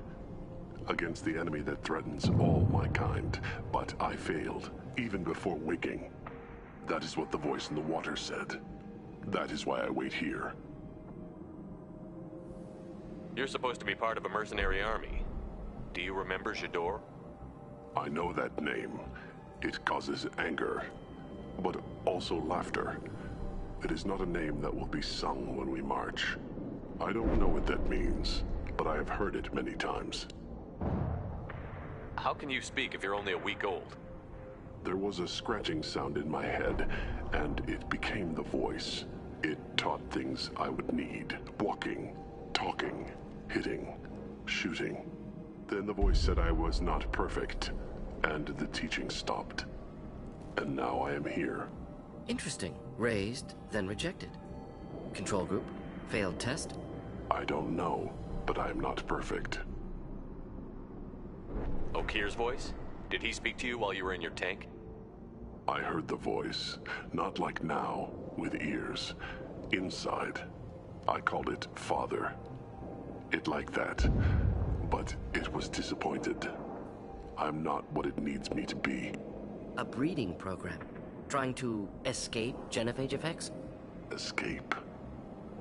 Against the enemy that threatens all my kind. But I failed, even before waking. That is what the voice in the water said. That is why I wait here. You're supposed to be part of a mercenary army. Do you remember J'dor? I know that name. It causes anger. But also laughter. It is not a name that will be sung when we march. I don't know what that means, but I have heard it many times. How can you speak if you're only a week old? There was a scratching sound in my head, and it became the voice. It taught things I would need. Walking, talking, hitting, shooting. Then the voice said I was not perfect, and the teaching stopped. And now I am here. Interesting. Raised, then rejected. Control group? Failed test? I don't know, but I am not perfect. Okir's voice? Did he speak to you while you were in your tank? I heard the voice. Not like now, with ears. Inside. I called it Father. It like that. But it was disappointed. I'm not what it needs me to be. A breeding program. Trying to escape genophage effects? Escape.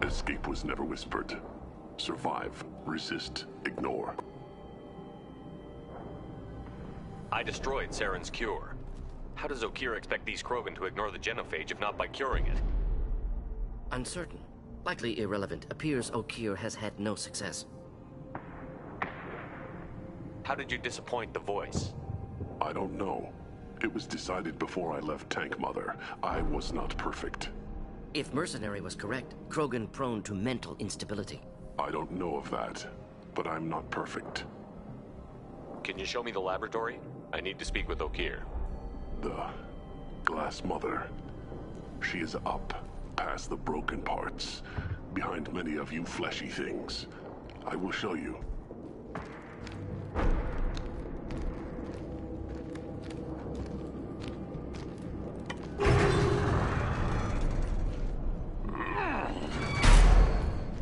Escape was never whispered. Survive, resist, ignore. I destroyed Saren's cure. How does Okir expect these Krogan to ignore the genophage if not by curing it? Uncertain. Likely irrelevant. Appears Okir has had no success. How did you disappoint the voice? I don't know. It was decided before I left Tank Mother. I was not perfect. If Mercenary was correct, Krogan prone to mental instability. I don't know of that, but I'm not perfect. Can you show me the laboratory? I need to speak with Okir. The Glass Mother. She is up, past the broken parts, behind many of you fleshy things. I will show you.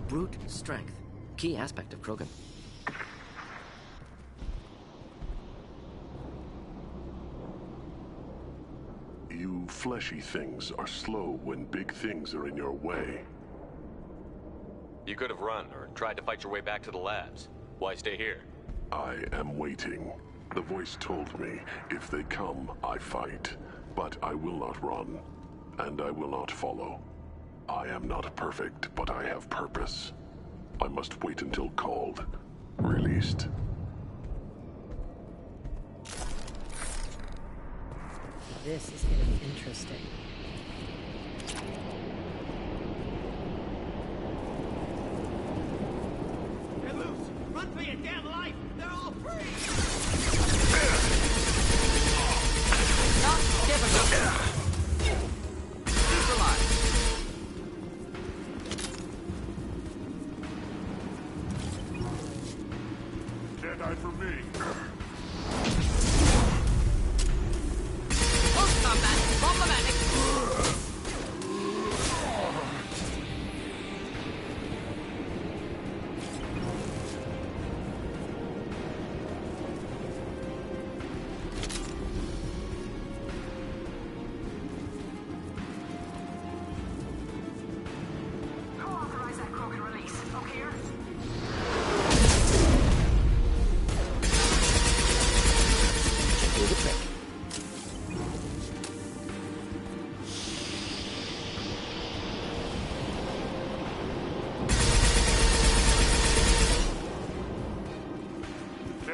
Brute strength. Key aspect of Krogan. You fleshy things are slow when big things are in your way. You could have run or tried to fight your way back to the labs. Why stay here? I am waiting. The voice told me, if they come, I fight. But I will not run, and I will not follow. I am not perfect, but I have purpose. I must wait until called, released. This is getting interesting. They're loose! Run for your damn life! They're all free! Not difficult. Neutralized. Dead eye for me.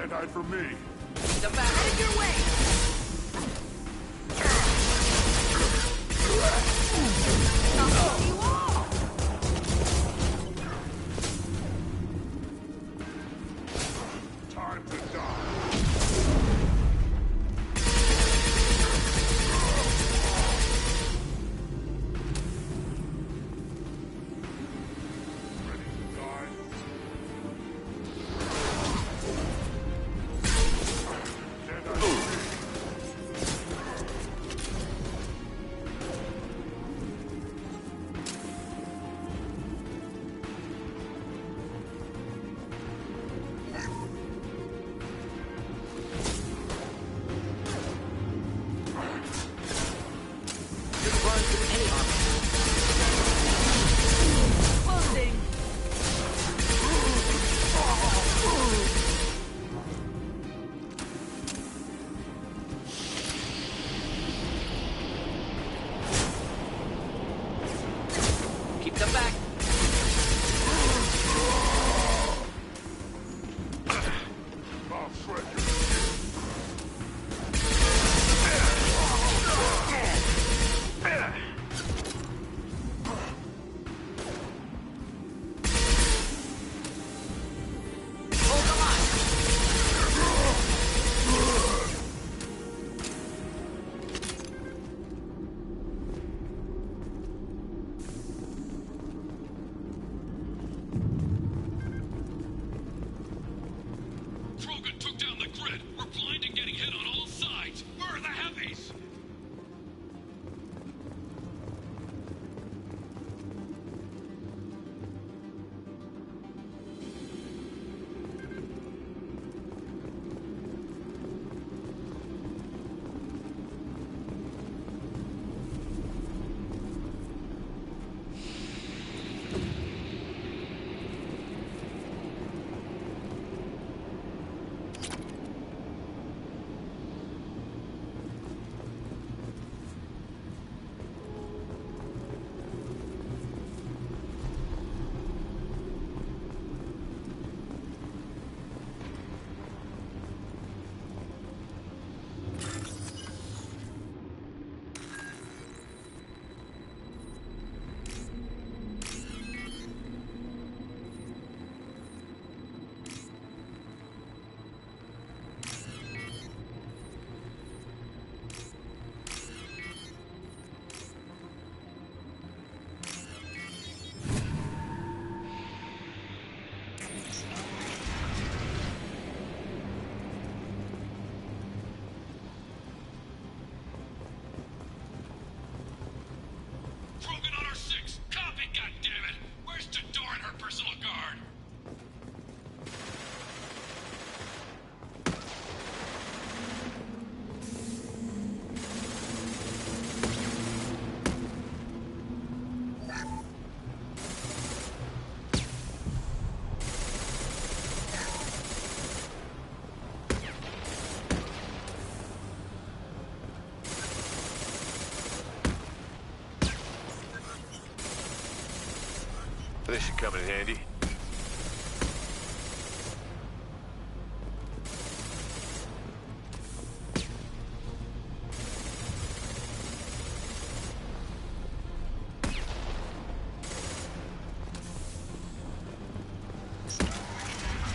Can't hide from me. The back. Head your way! Time to die. This should come in handy.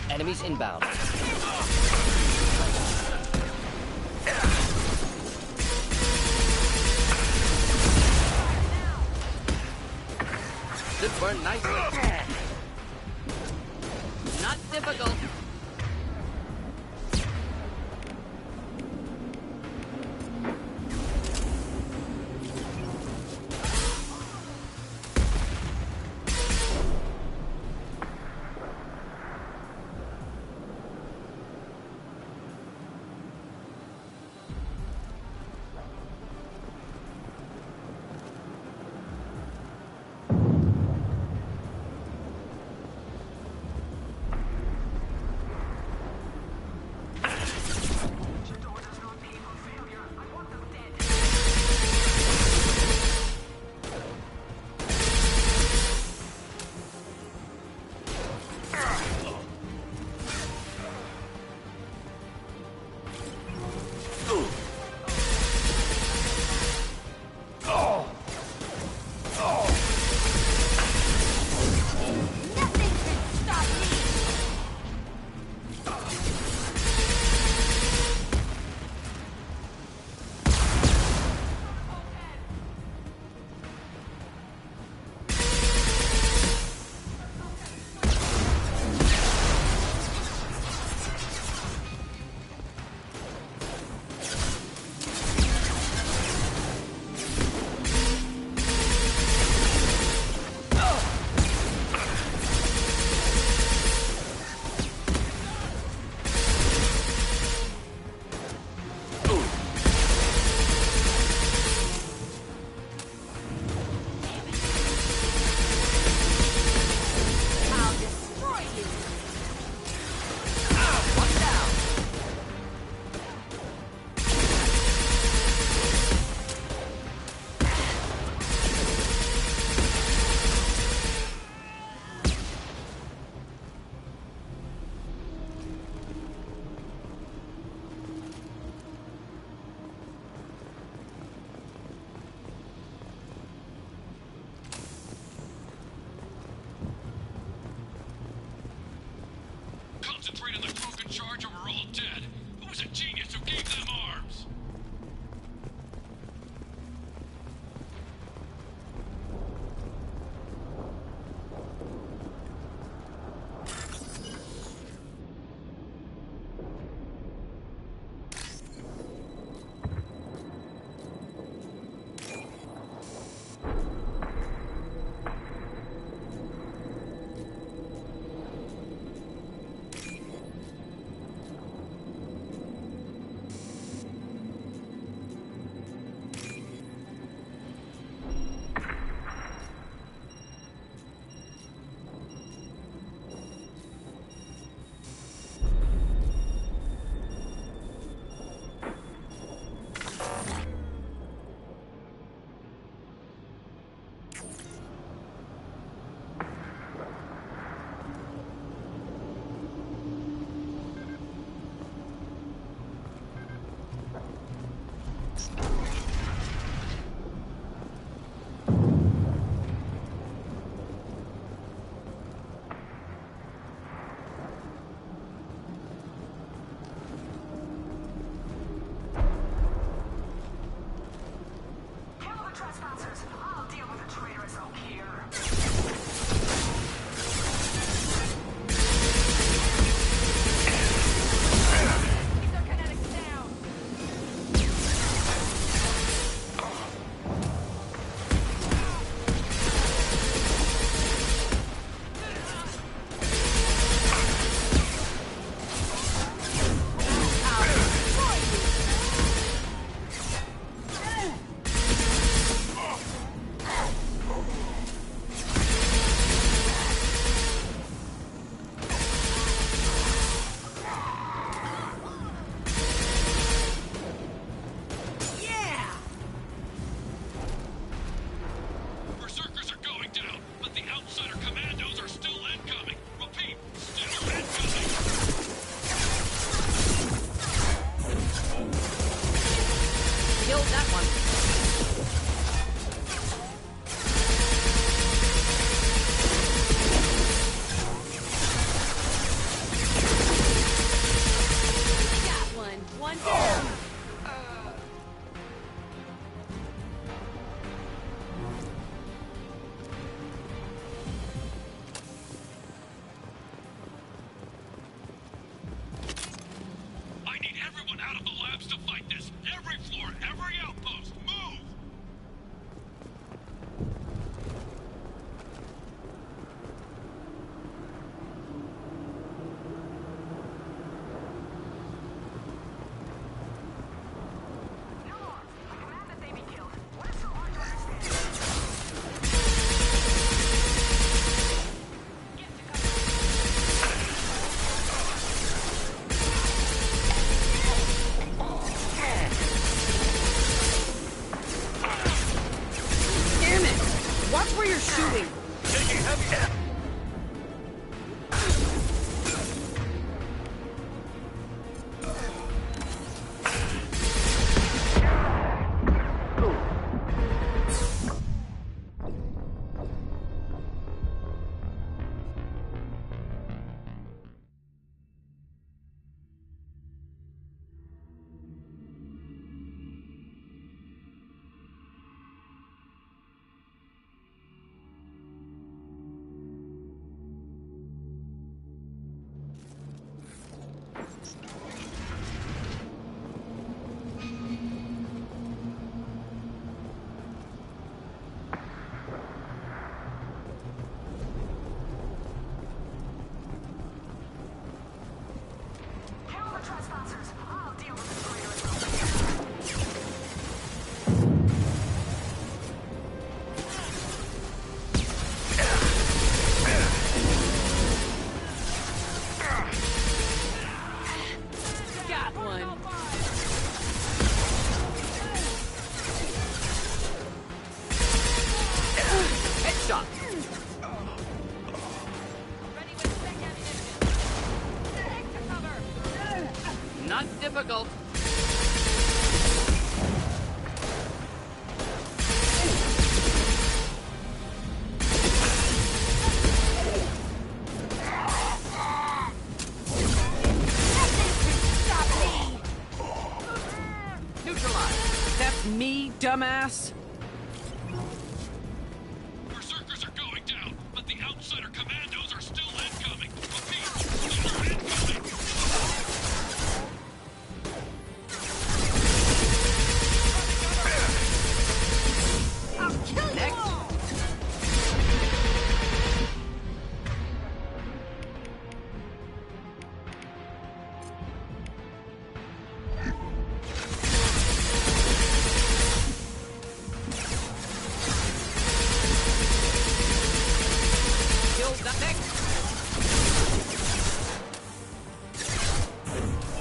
Enemies inbound. This burned nicely. Not difficult. concentrate on the Krogan charge or we're all dead. Who's a genius who gave them arms? difficult. dumbass! Berserkers are going down, but the outsider commandos are still incoming. Repeat, they're incoming. I'll kill you all!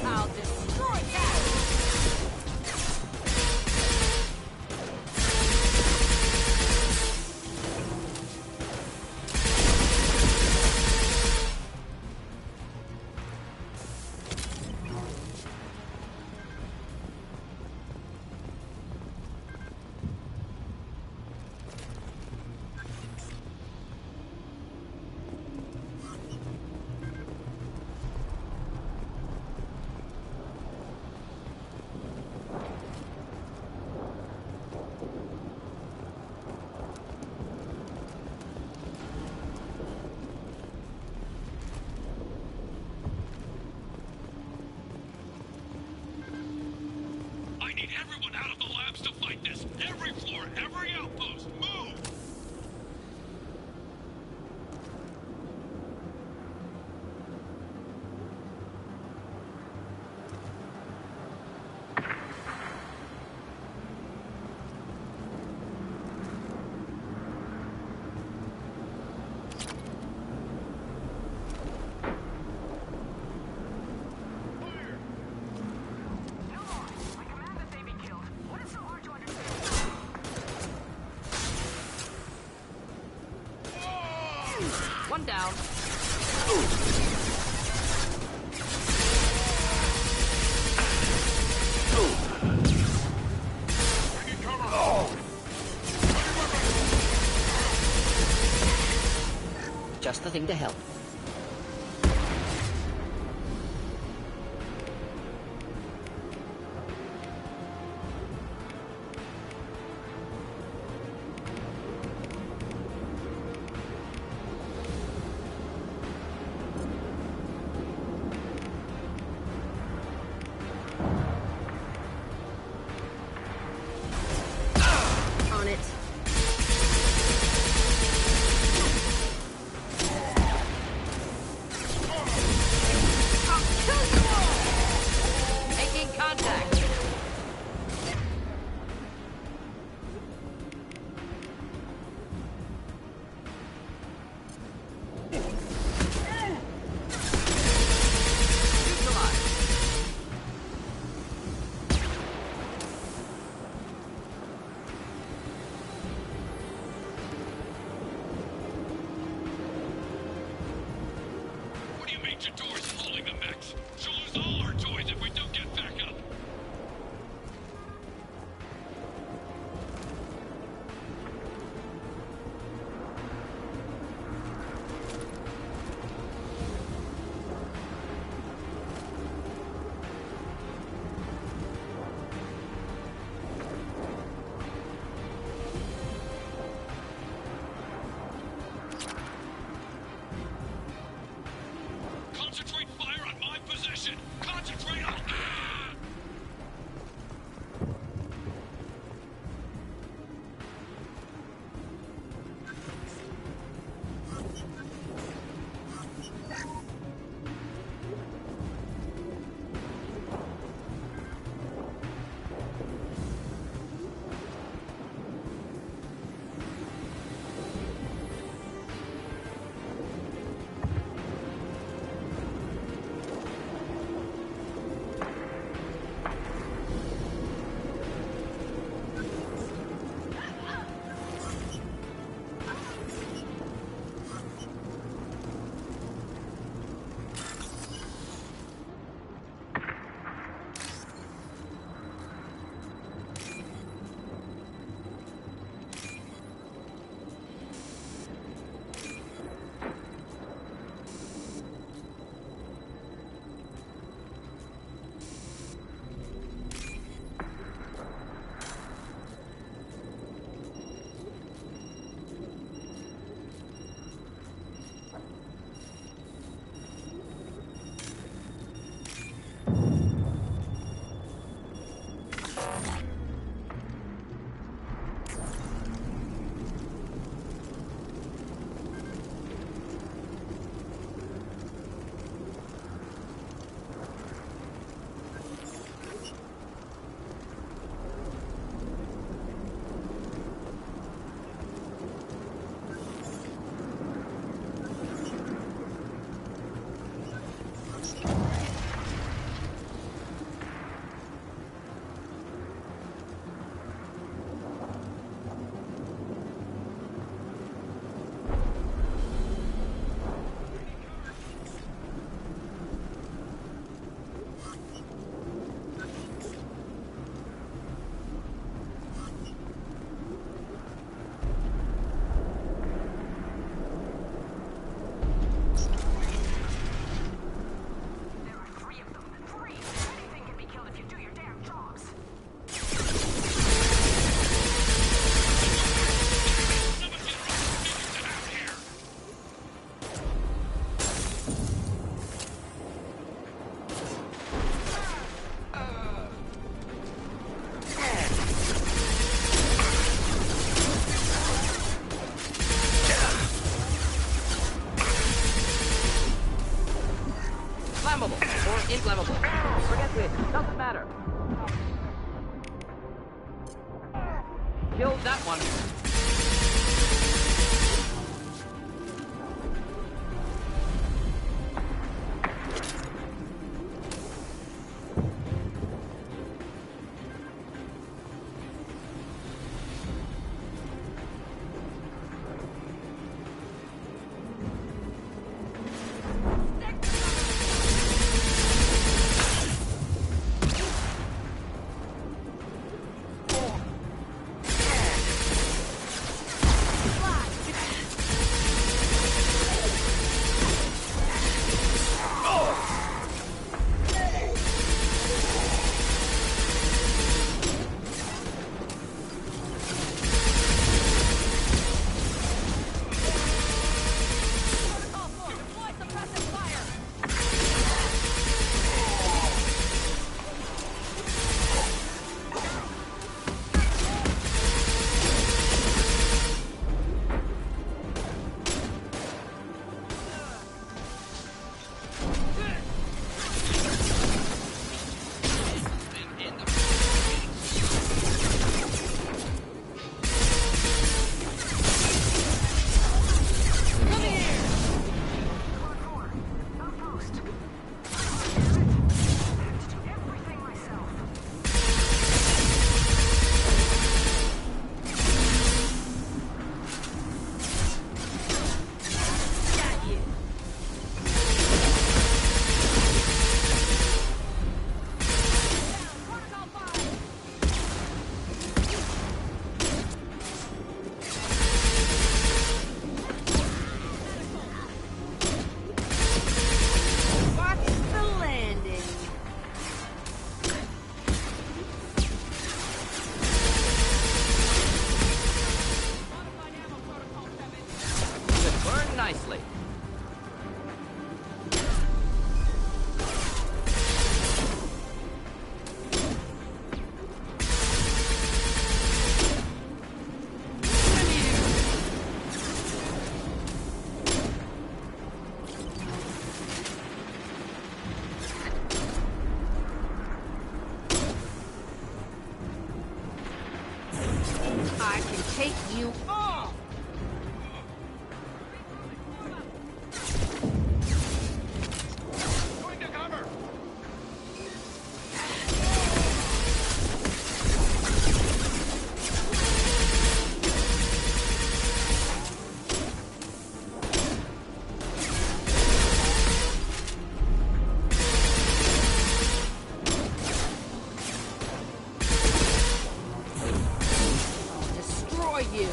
I'll destroy that! I need everyone out of the labs to fight this. Every floor, every outpost, move! One down. Just the thing to help. On it. I'll kill you all! Making contact. What do you mean Jador's holding the mechs? She'll lose all our toys if we don't get back up. Concentrate flammable or inflammable. Forget it. Doesn't matter. Killed that one. I can take you off! Going to cover! Destroy you!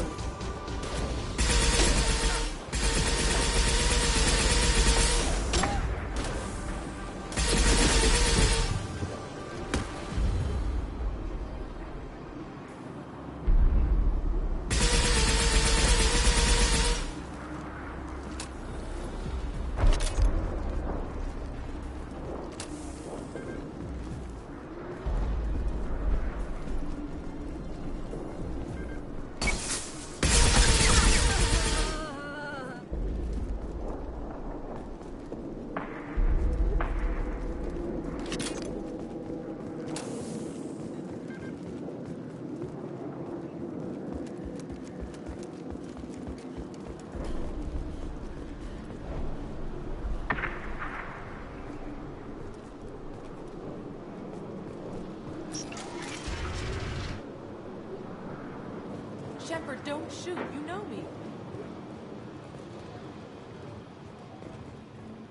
Shepard, don't shoot. You know me.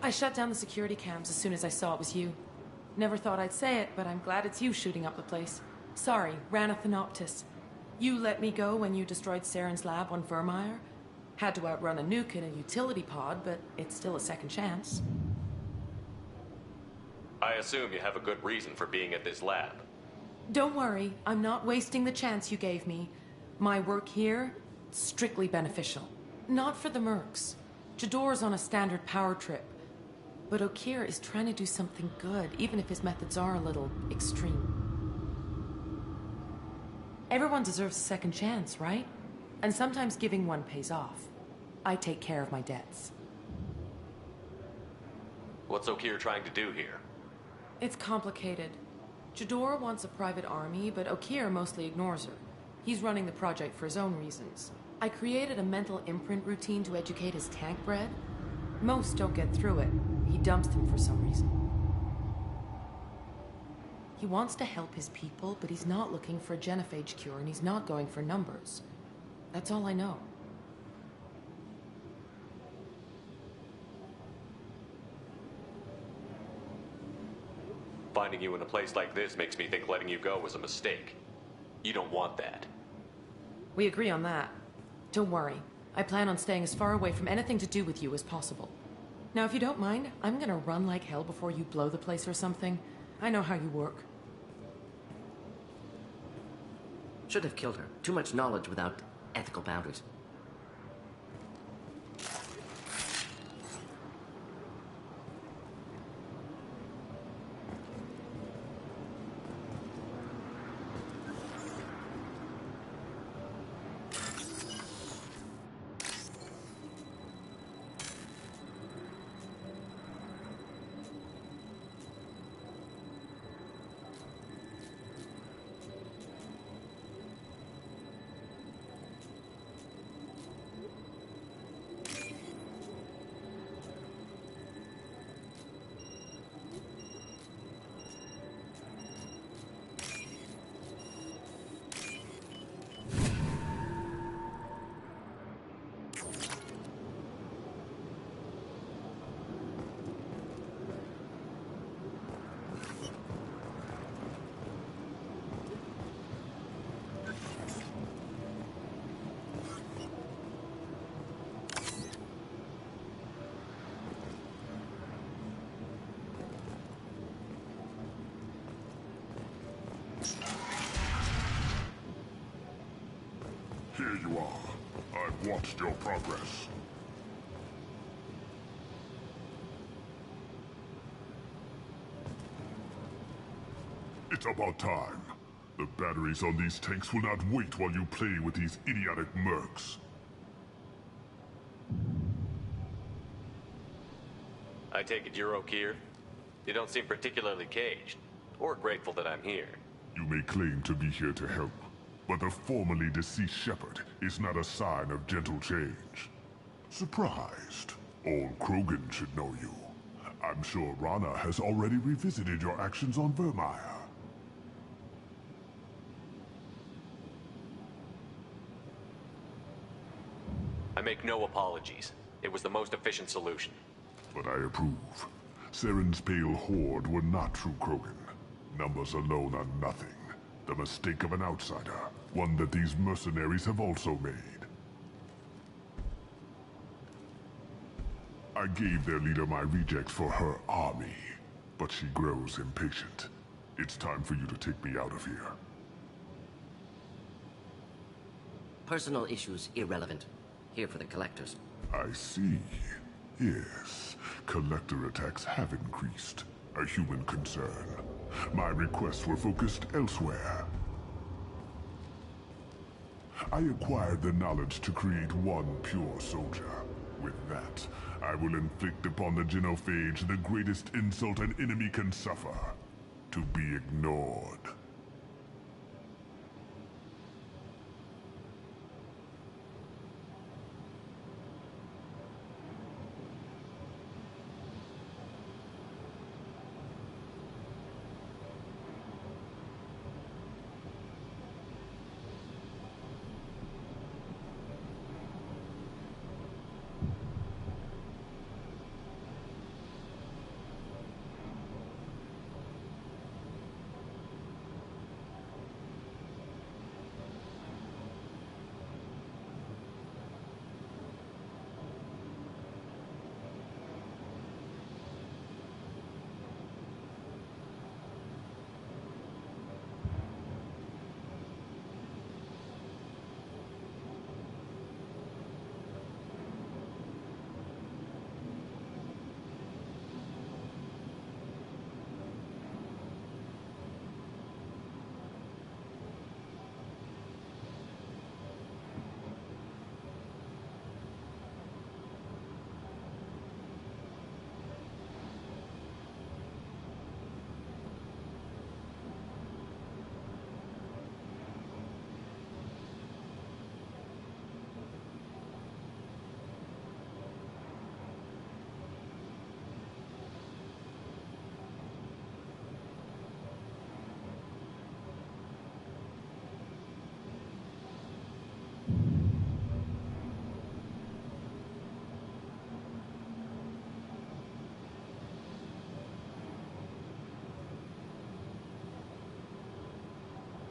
I shut down the security cams as soon as I saw it was you. Never thought I'd say it, but I'm glad it's you shooting up the place. Sorry, ran a Thanoptis. You let me go when you destroyed Saren's lab on Vermeer. Had to outrun a nuke in a utility pod, but it's still a second chance. I assume you have a good reason for being at this lab. Don't worry, I'm not wasting the chance you gave me. My work here, strictly beneficial. Not for the mercs. Jador's on a standard power trip. But Okir is trying to do something good, even if his methods are a little extreme. Everyone deserves a second chance, right? And sometimes giving one pays off. I take care of my debts. What's Okeer trying to do here? It's complicated. Jador wants a private army, but Okeer mostly ignores her. He's running the project for his own reasons. I created a mental imprint routine to educate his tank bred. Most don't get through it. He dumps them for some reason. He wants to help his people, but he's not looking for a genophage cure, and he's not going for numbers. That's all I know. Finding you in a place like this makes me think letting you go was a mistake. You don't want that. We agree on that. Don't worry. I plan on staying as far away from anything to do with you as possible. Now, if you don't mind, I'm gonna run like hell before you blow the place or something. I know how you work. Should have killed her. Too much knowledge without ethical boundaries. Here you are. I've watched your progress. It's about time. The batteries on these tanks will not wait while you play with these idiotic mercs. I take it you're Okeer? You don't seem particularly caged, or grateful that I'm here. You may claim to be here to help, but the formerly deceased shepherd is not a sign of gentle change. Surprised? Old Krogan should know you. I'm sure Rana has already revisited your actions on Vermeer. I make no apologies. It was the most efficient solution. But I approve. Saren's pale horde were not true Krogan. Numbers alone are nothing. The mistake of an outsider. One that these mercenaries have also made. I gave their leader my rejects for her army, but she grows impatient. It's time for you to take me out of here. Personal issues irrelevant. Here for the collectors. I see. Yes, collector attacks have increased. A human concern. My requests were focused elsewhere. I acquired the knowledge to create one pure soldier. With that, I will inflict upon the genophage the greatest insult an enemy can suffer. To be ignored.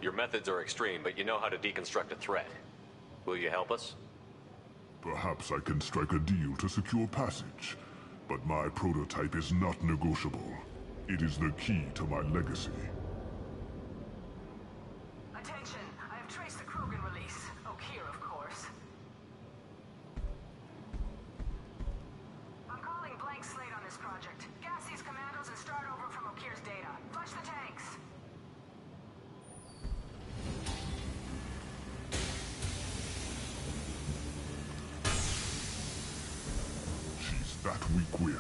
Your methods are extreme, but you know how to deconstruct a threat. Will you help us? Perhaps I can strike a deal to secure passage. But my prototype is not negotiable. It is the key to my legacy. Attention! I have traced the Krogan release. Oak here, of course. I'm calling blank slate on this project. Gas these commandos and start over from Okir's data. Flush the tanks! She's that weak-willed.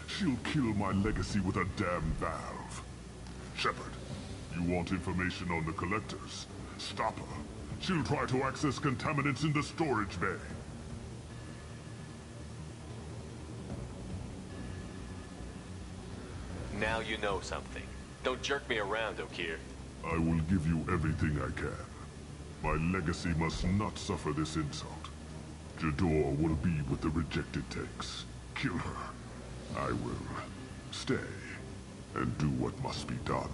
She'll kill my legacy with a damn valve. Shepard, you want information on the collectors? Stop her. She'll try to access contaminants in the storage bay. Now you know something. Don't jerk me around, Okir. I will give you everything I can. My legacy must not suffer this insult. Jador will be with the rejected tanks. Kill her. I will stay and do what must be done.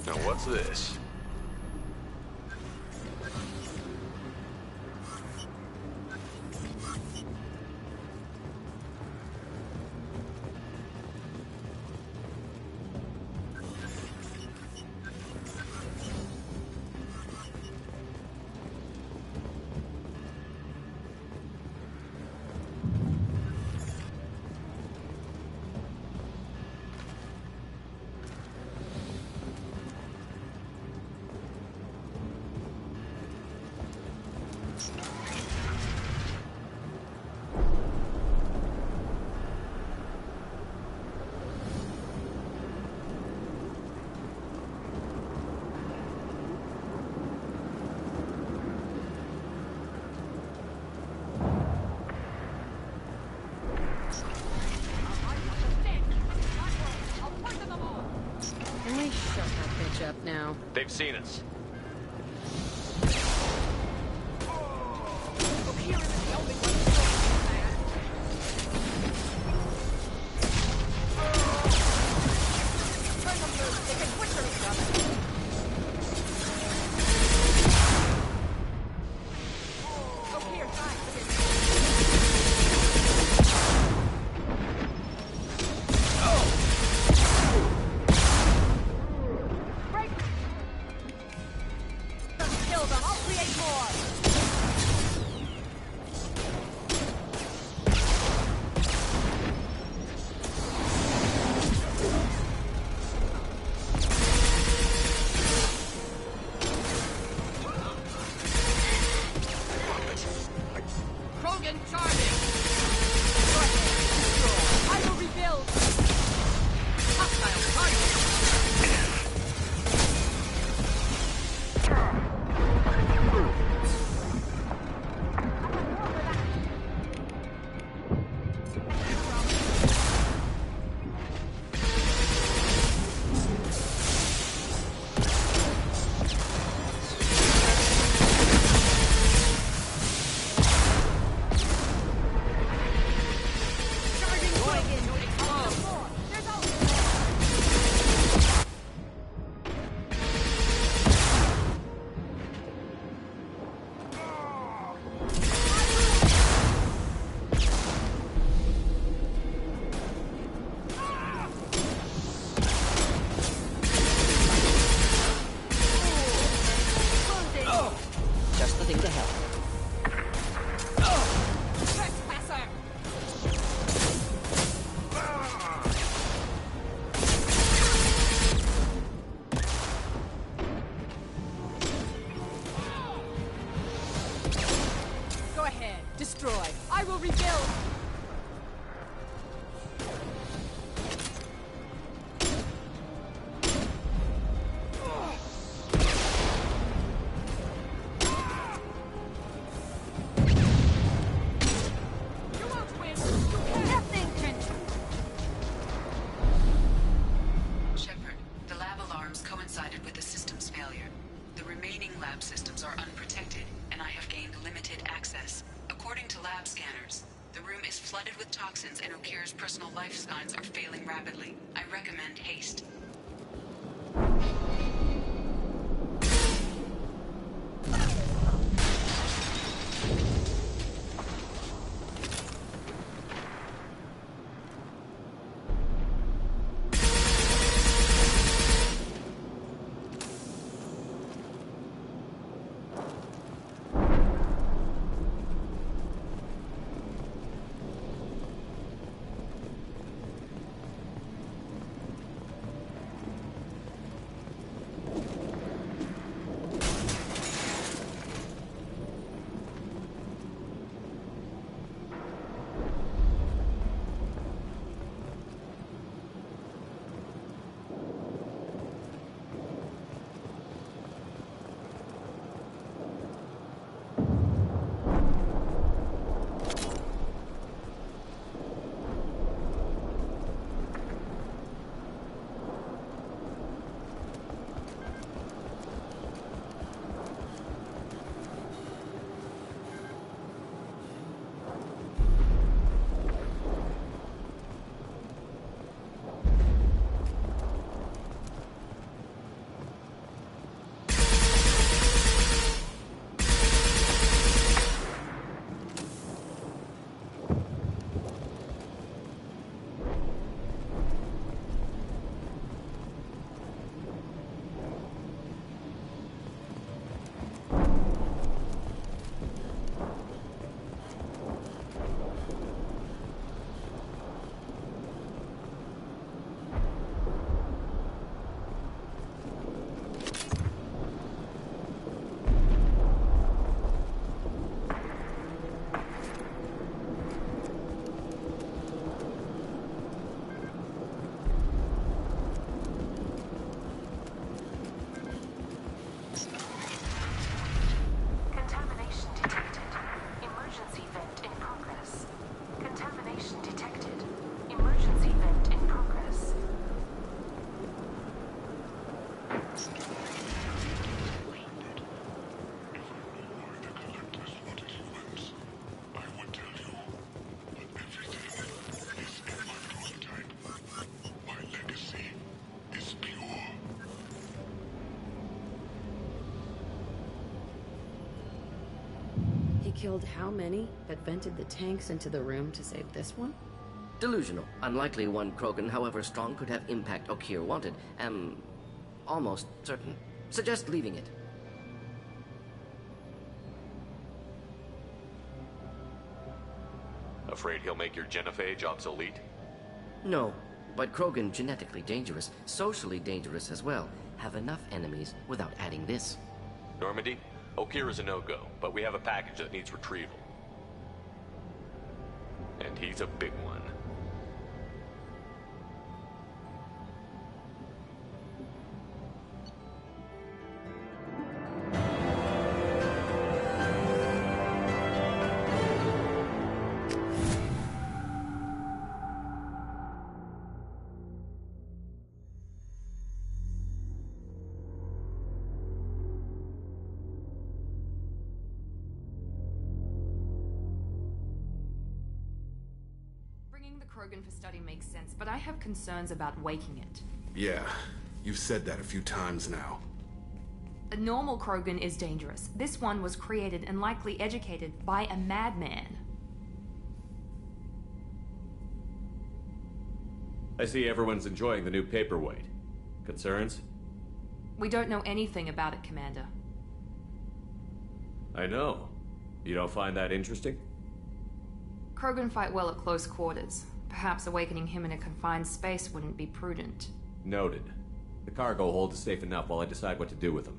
Now what's this? Can we shut that bitch up now? They've seen us. anything to help. Trespasser! Go ahead, destroy. I will rebuild. Shepard, the lab alarms coincided with the system's failure. The remaining lab systems are unprotected, and I have gained limited access. According to lab scanners, the room is flooded with toxins and Okir's personal life signs are failing rapidly. I recommend haste. Contamination detected. Emergency vent in progress. Contamination detected. Emergency vent in progress. He killed how many, but vented the tanks into the room to save this one? Delusional. Unlikely one Krogan, however strong, could have impact Okir wanted. Am almost certain. Suggest leaving it. Afraid he'll make your genophage obsolete? No, but Krogan genetically dangerous, socially dangerous as well. Have enough enemies without adding this. Normandy, Okir is a no-go, but we have a package that needs retrieval. And he's a big one. Krogan for study makes sense, but I have concerns about waking it. Yeah, you've said that a few times now. A normal Krogan is dangerous. This one was created and likely educated by a madman. I see everyone's enjoying the new paperweight. Concerns? We don't know anything about it, Commander. I know. You don't find that interesting? Krogan fight well at close quarters. Perhaps awakening him in a confined space wouldn't be prudent. Noted. The cargo hold is safe enough while I decide what to do with them.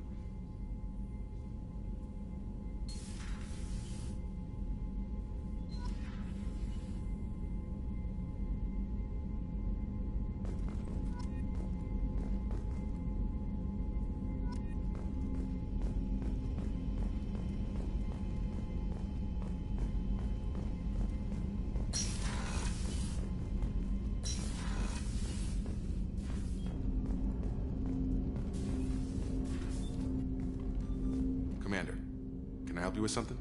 Commander, can I help you with something?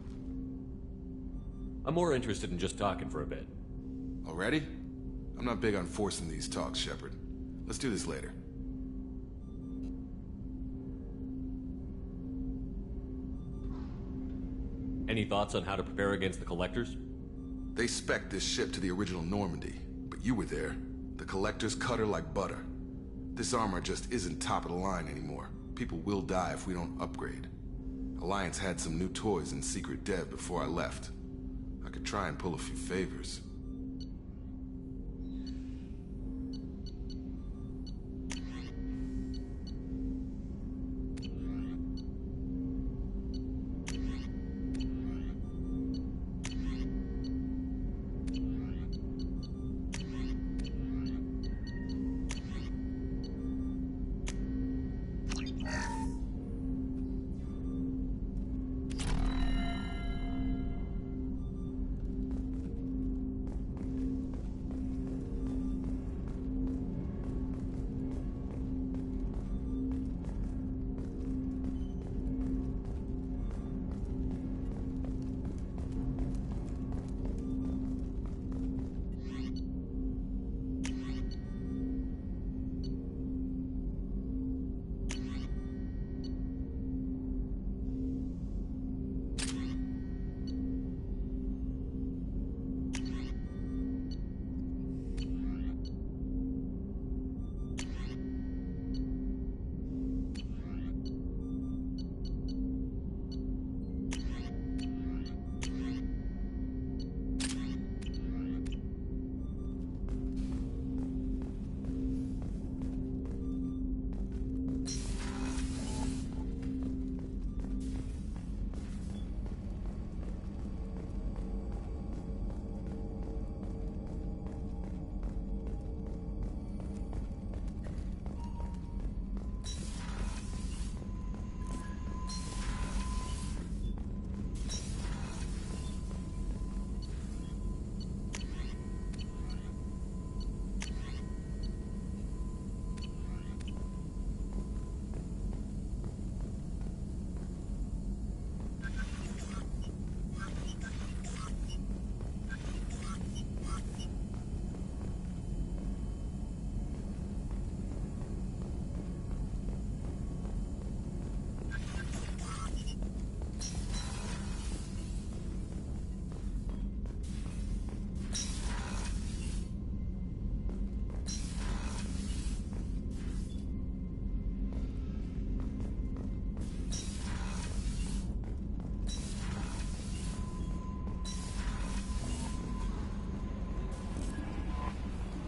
I'm more interested in just talking for a bit. Already? I'm not big on forcing these talks, Shepard. Let's do this later. Any thoughts on how to prepare against the Collectors? They spec'd this ship to the original Normandy, but you were there. The Collectors cut her like butter. This armor just isn't top of the line anymore. People will die if we don't upgrade. Alliance had some new toys in secret dev before I left. I could try and pull a few favors.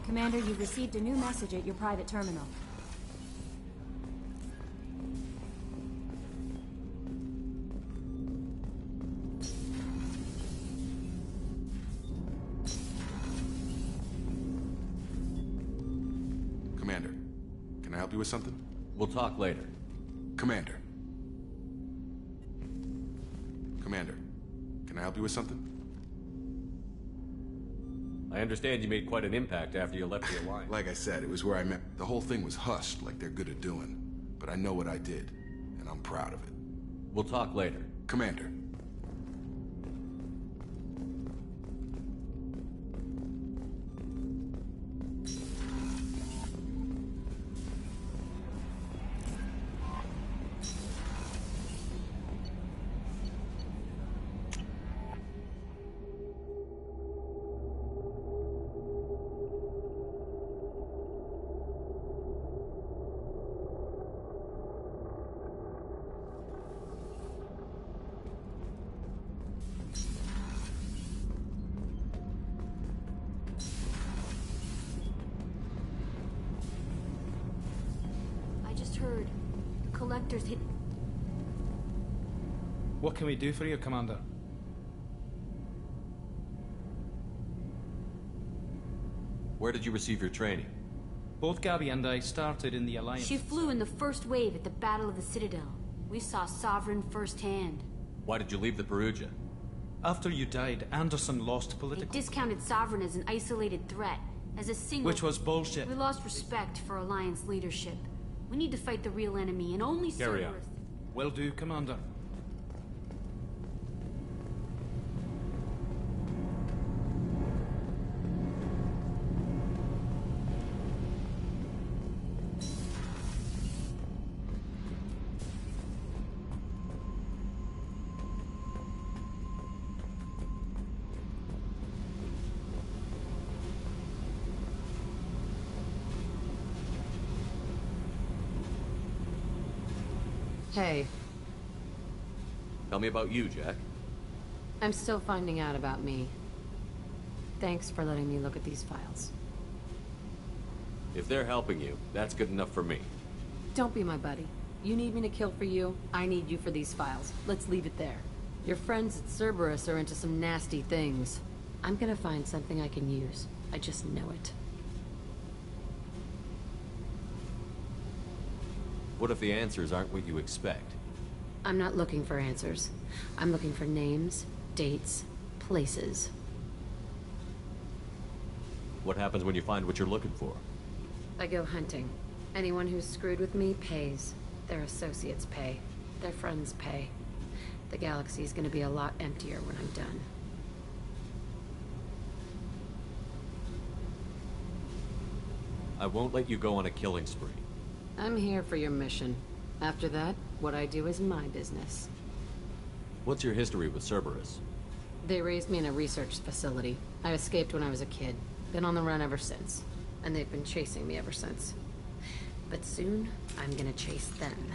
Commander, you've received a new message at your private terminal. Commander, can I help you with something? We'll talk later. Commander. Commander, can I help you with something? I understand you made quite an impact after you left the Alliance. Like I said, it was where I met. The whole thing was hushed like they're good at doing. But I know what I did, and I'm proud of it. We'll talk later. Commander. heard. The Collector's hit... What can we do for you, Commander? Where did you receive your training? Both Gabby and I started in the Alliance. She flew in the first wave at the Battle of the Citadel. We saw Sovereign firsthand. Why did you leave the Perugia? After you died, Anderson lost political... They discounted Sovereign as an isolated threat, as a single... Which was bullshit. We lost respect for Alliance leadership. We need to fight the real enemy, and only Carry on. Cerberus... Will do, Commander. Hey, Tell me about you, Jack. I'm still finding out about me. Thanks for letting me look at these files. If they're helping you, that's good enough for me. Don't be my buddy. You need me to kill for you, I need you for these files. Let's leave it there. Your friends at Cerberus are into some nasty things. I'm gonna find something I can use. I just know it. What if the answers aren't what you expect? I'm not looking for answers. I'm looking for names, dates, places. What happens when you find what you're looking for? I go hunting. Anyone who's screwed with me pays. Their associates pay. Their friends pay. The galaxy's gonna be a lot emptier when I'm done. I won't let you go on a killing spree. I'm here for your mission. After that, what I do is my business. What's your history with Cerberus? They raised me in a research facility. I escaped when I was a kid. Been on the run ever since. And they've been chasing me ever since. But soon, I'm gonna chase them.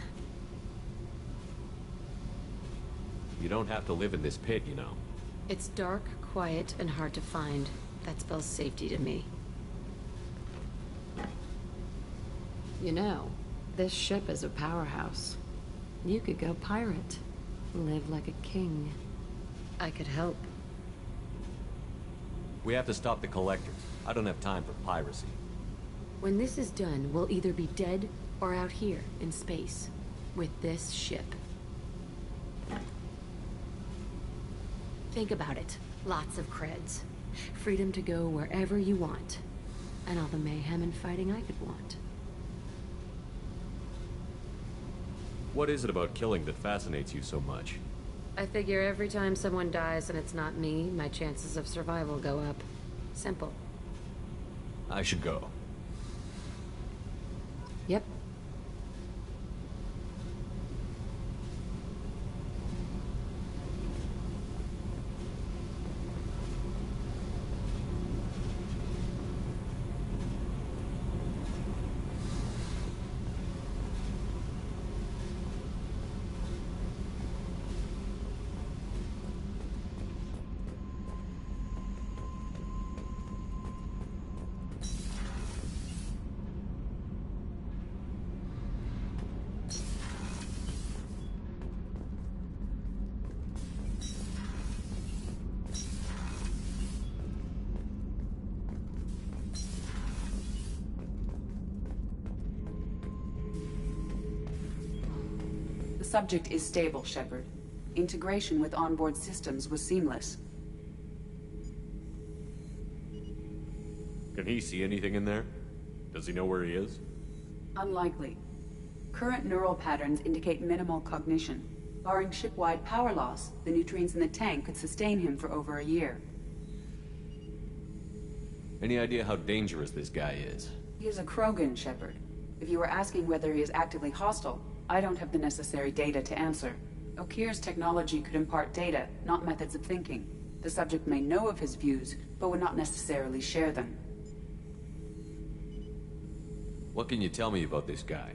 You don't have to live in this pit, you know. It's dark, quiet, and hard to find. That spells safety to me. You know, this ship is a powerhouse. You could go pirate. Live like a king. I could help. We have to stop the Collectors. I don't have time for piracy. When this is done, we'll either be dead or out here in space. With this ship. Think about it. Lots of creds. Freedom to go wherever you want. And all the mayhem and fighting I could want. What is it about killing that fascinates you so much? I figure every time someone dies and it's not me, my chances of survival go up. Simple. I should go. Yep. The subject is stable, Shepard. Integration with onboard systems was seamless. Can he see anything in there? Does he know where he is? Unlikely. Current neural patterns indicate minimal cognition. Barring ship-wide power loss, the nutrients in the tank could sustain him for over a year. Any idea how dangerous this guy is? He is a Krogan, Shepard. If you were asking whether he is actively hostile, I don't have the necessary data to answer. Okir's technology could impart data, not methods of thinking. The subject may know of his views, but would not necessarily share them. What can you tell me about this guy?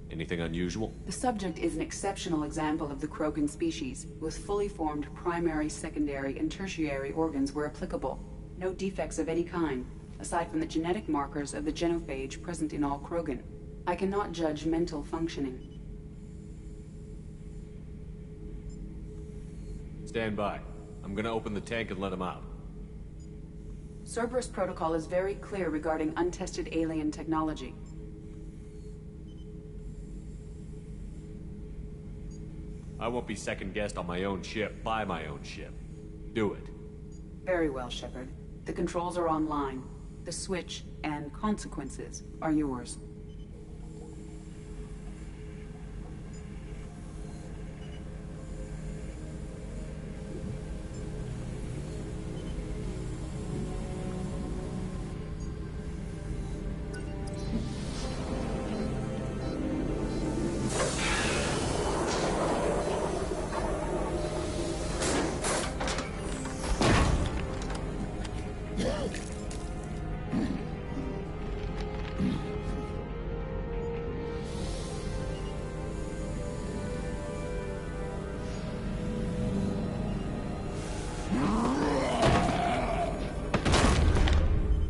Anything unusual? The subject is an exceptional example of the Krogan species, with fully formed primary, secondary, and tertiary organs where applicable. No defects of any kind, aside from the genetic markers of the genophage present in all Krogan. I cannot judge mental functioning. Stand by. I'm gonna open the tank and let him out. Cerberus protocol is very clear regarding untested alien technology. I won't be second-guessed on my own ship, by my own ship. Do it. Very well, Shepard. The controls are online. The switch and consequences are yours.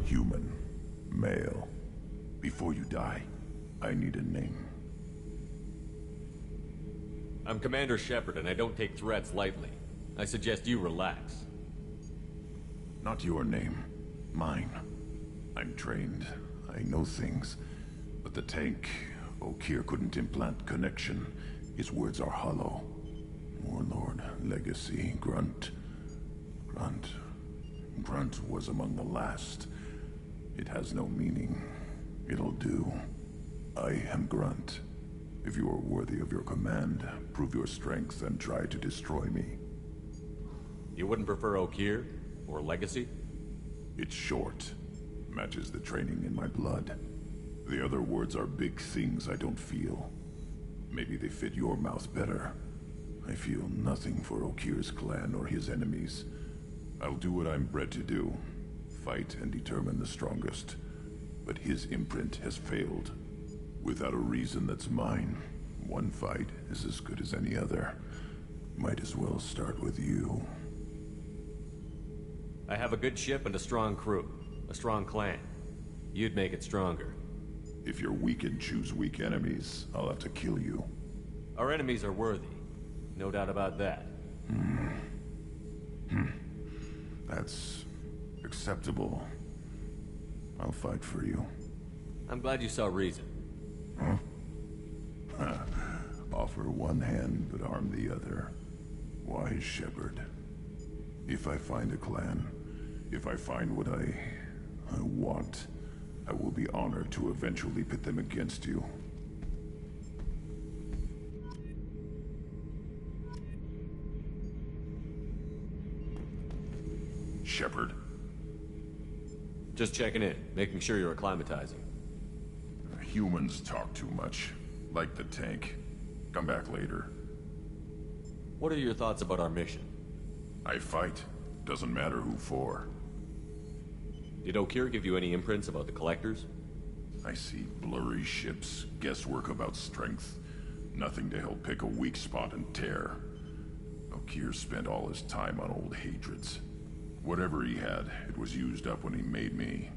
Human. Male. Before you die, I need a name. I'm Commander Shepard, and I don't take threats lightly. I suggest you relax. Not your name. Mine. I'm trained. I know things. But the tank, Okeer couldn't implant connection. His words are hollow. Warlord, legacy, Grunt. Grunt was among the last. It has no meaning. It'll do. I am Grunt. If you are worthy of your command, prove your strength and try to destroy me. You wouldn't prefer Okeer? Or legacy? It's short. Matches the training in my blood. The other words are big things I don't feel. Maybe they fit your mouth better. I feel nothing for Okeer's clan or his enemies. I'll do what I'm bred to do. Fight and determine the strongest. But his imprint has failed. Without a reason that's mine, one fight is as good as any other. Might as well start with you. I have a good ship and a strong crew. A strong clan. You'd make it stronger. If you're weak and choose weak enemies, I'll have to kill you. Our enemies are worthy. No doubt about that. That's acceptable. I'll fight for you. I'm glad you saw reason. Huh? Offer one hand, but harm the other. Wise Shepard. If I find a clan, if I find what I want, I will be honored to eventually pit them against you. Shepard. Just checking in, making sure you're acclimatizing. Humans talk too much. Like the tank. Come back later. What are your thoughts about our mission? I fight. Doesn't matter who for. Did Okeer give you any imprints about the Collectors? I see blurry ships, guesswork about strength. Nothing to help pick a weak spot and tear. Okeer spent all his time on old hatreds. Whatever he had, it was used up when he made me.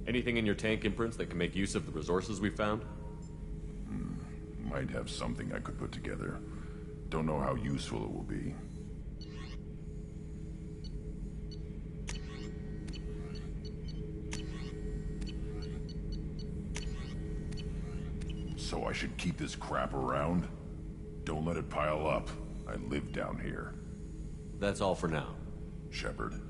Anything in your tank imprints that can make use of the resources we found? Might have something I could put together. Don't know how useful it will be. So I should keep this crap around? Don't let it pile up. I live down here. That's all for now. Shepard.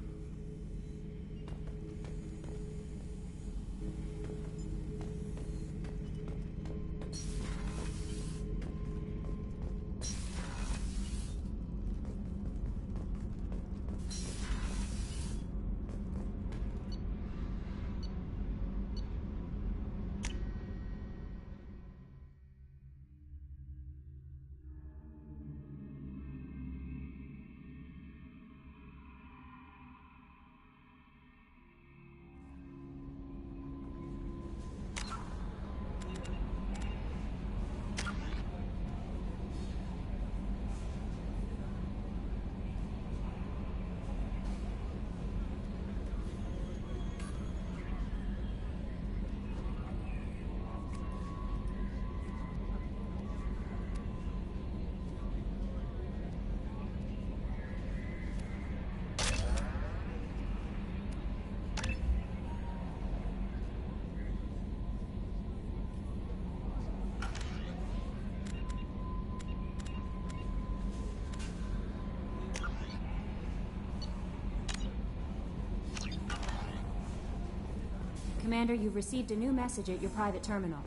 Commander, you've received a new message at your private terminal.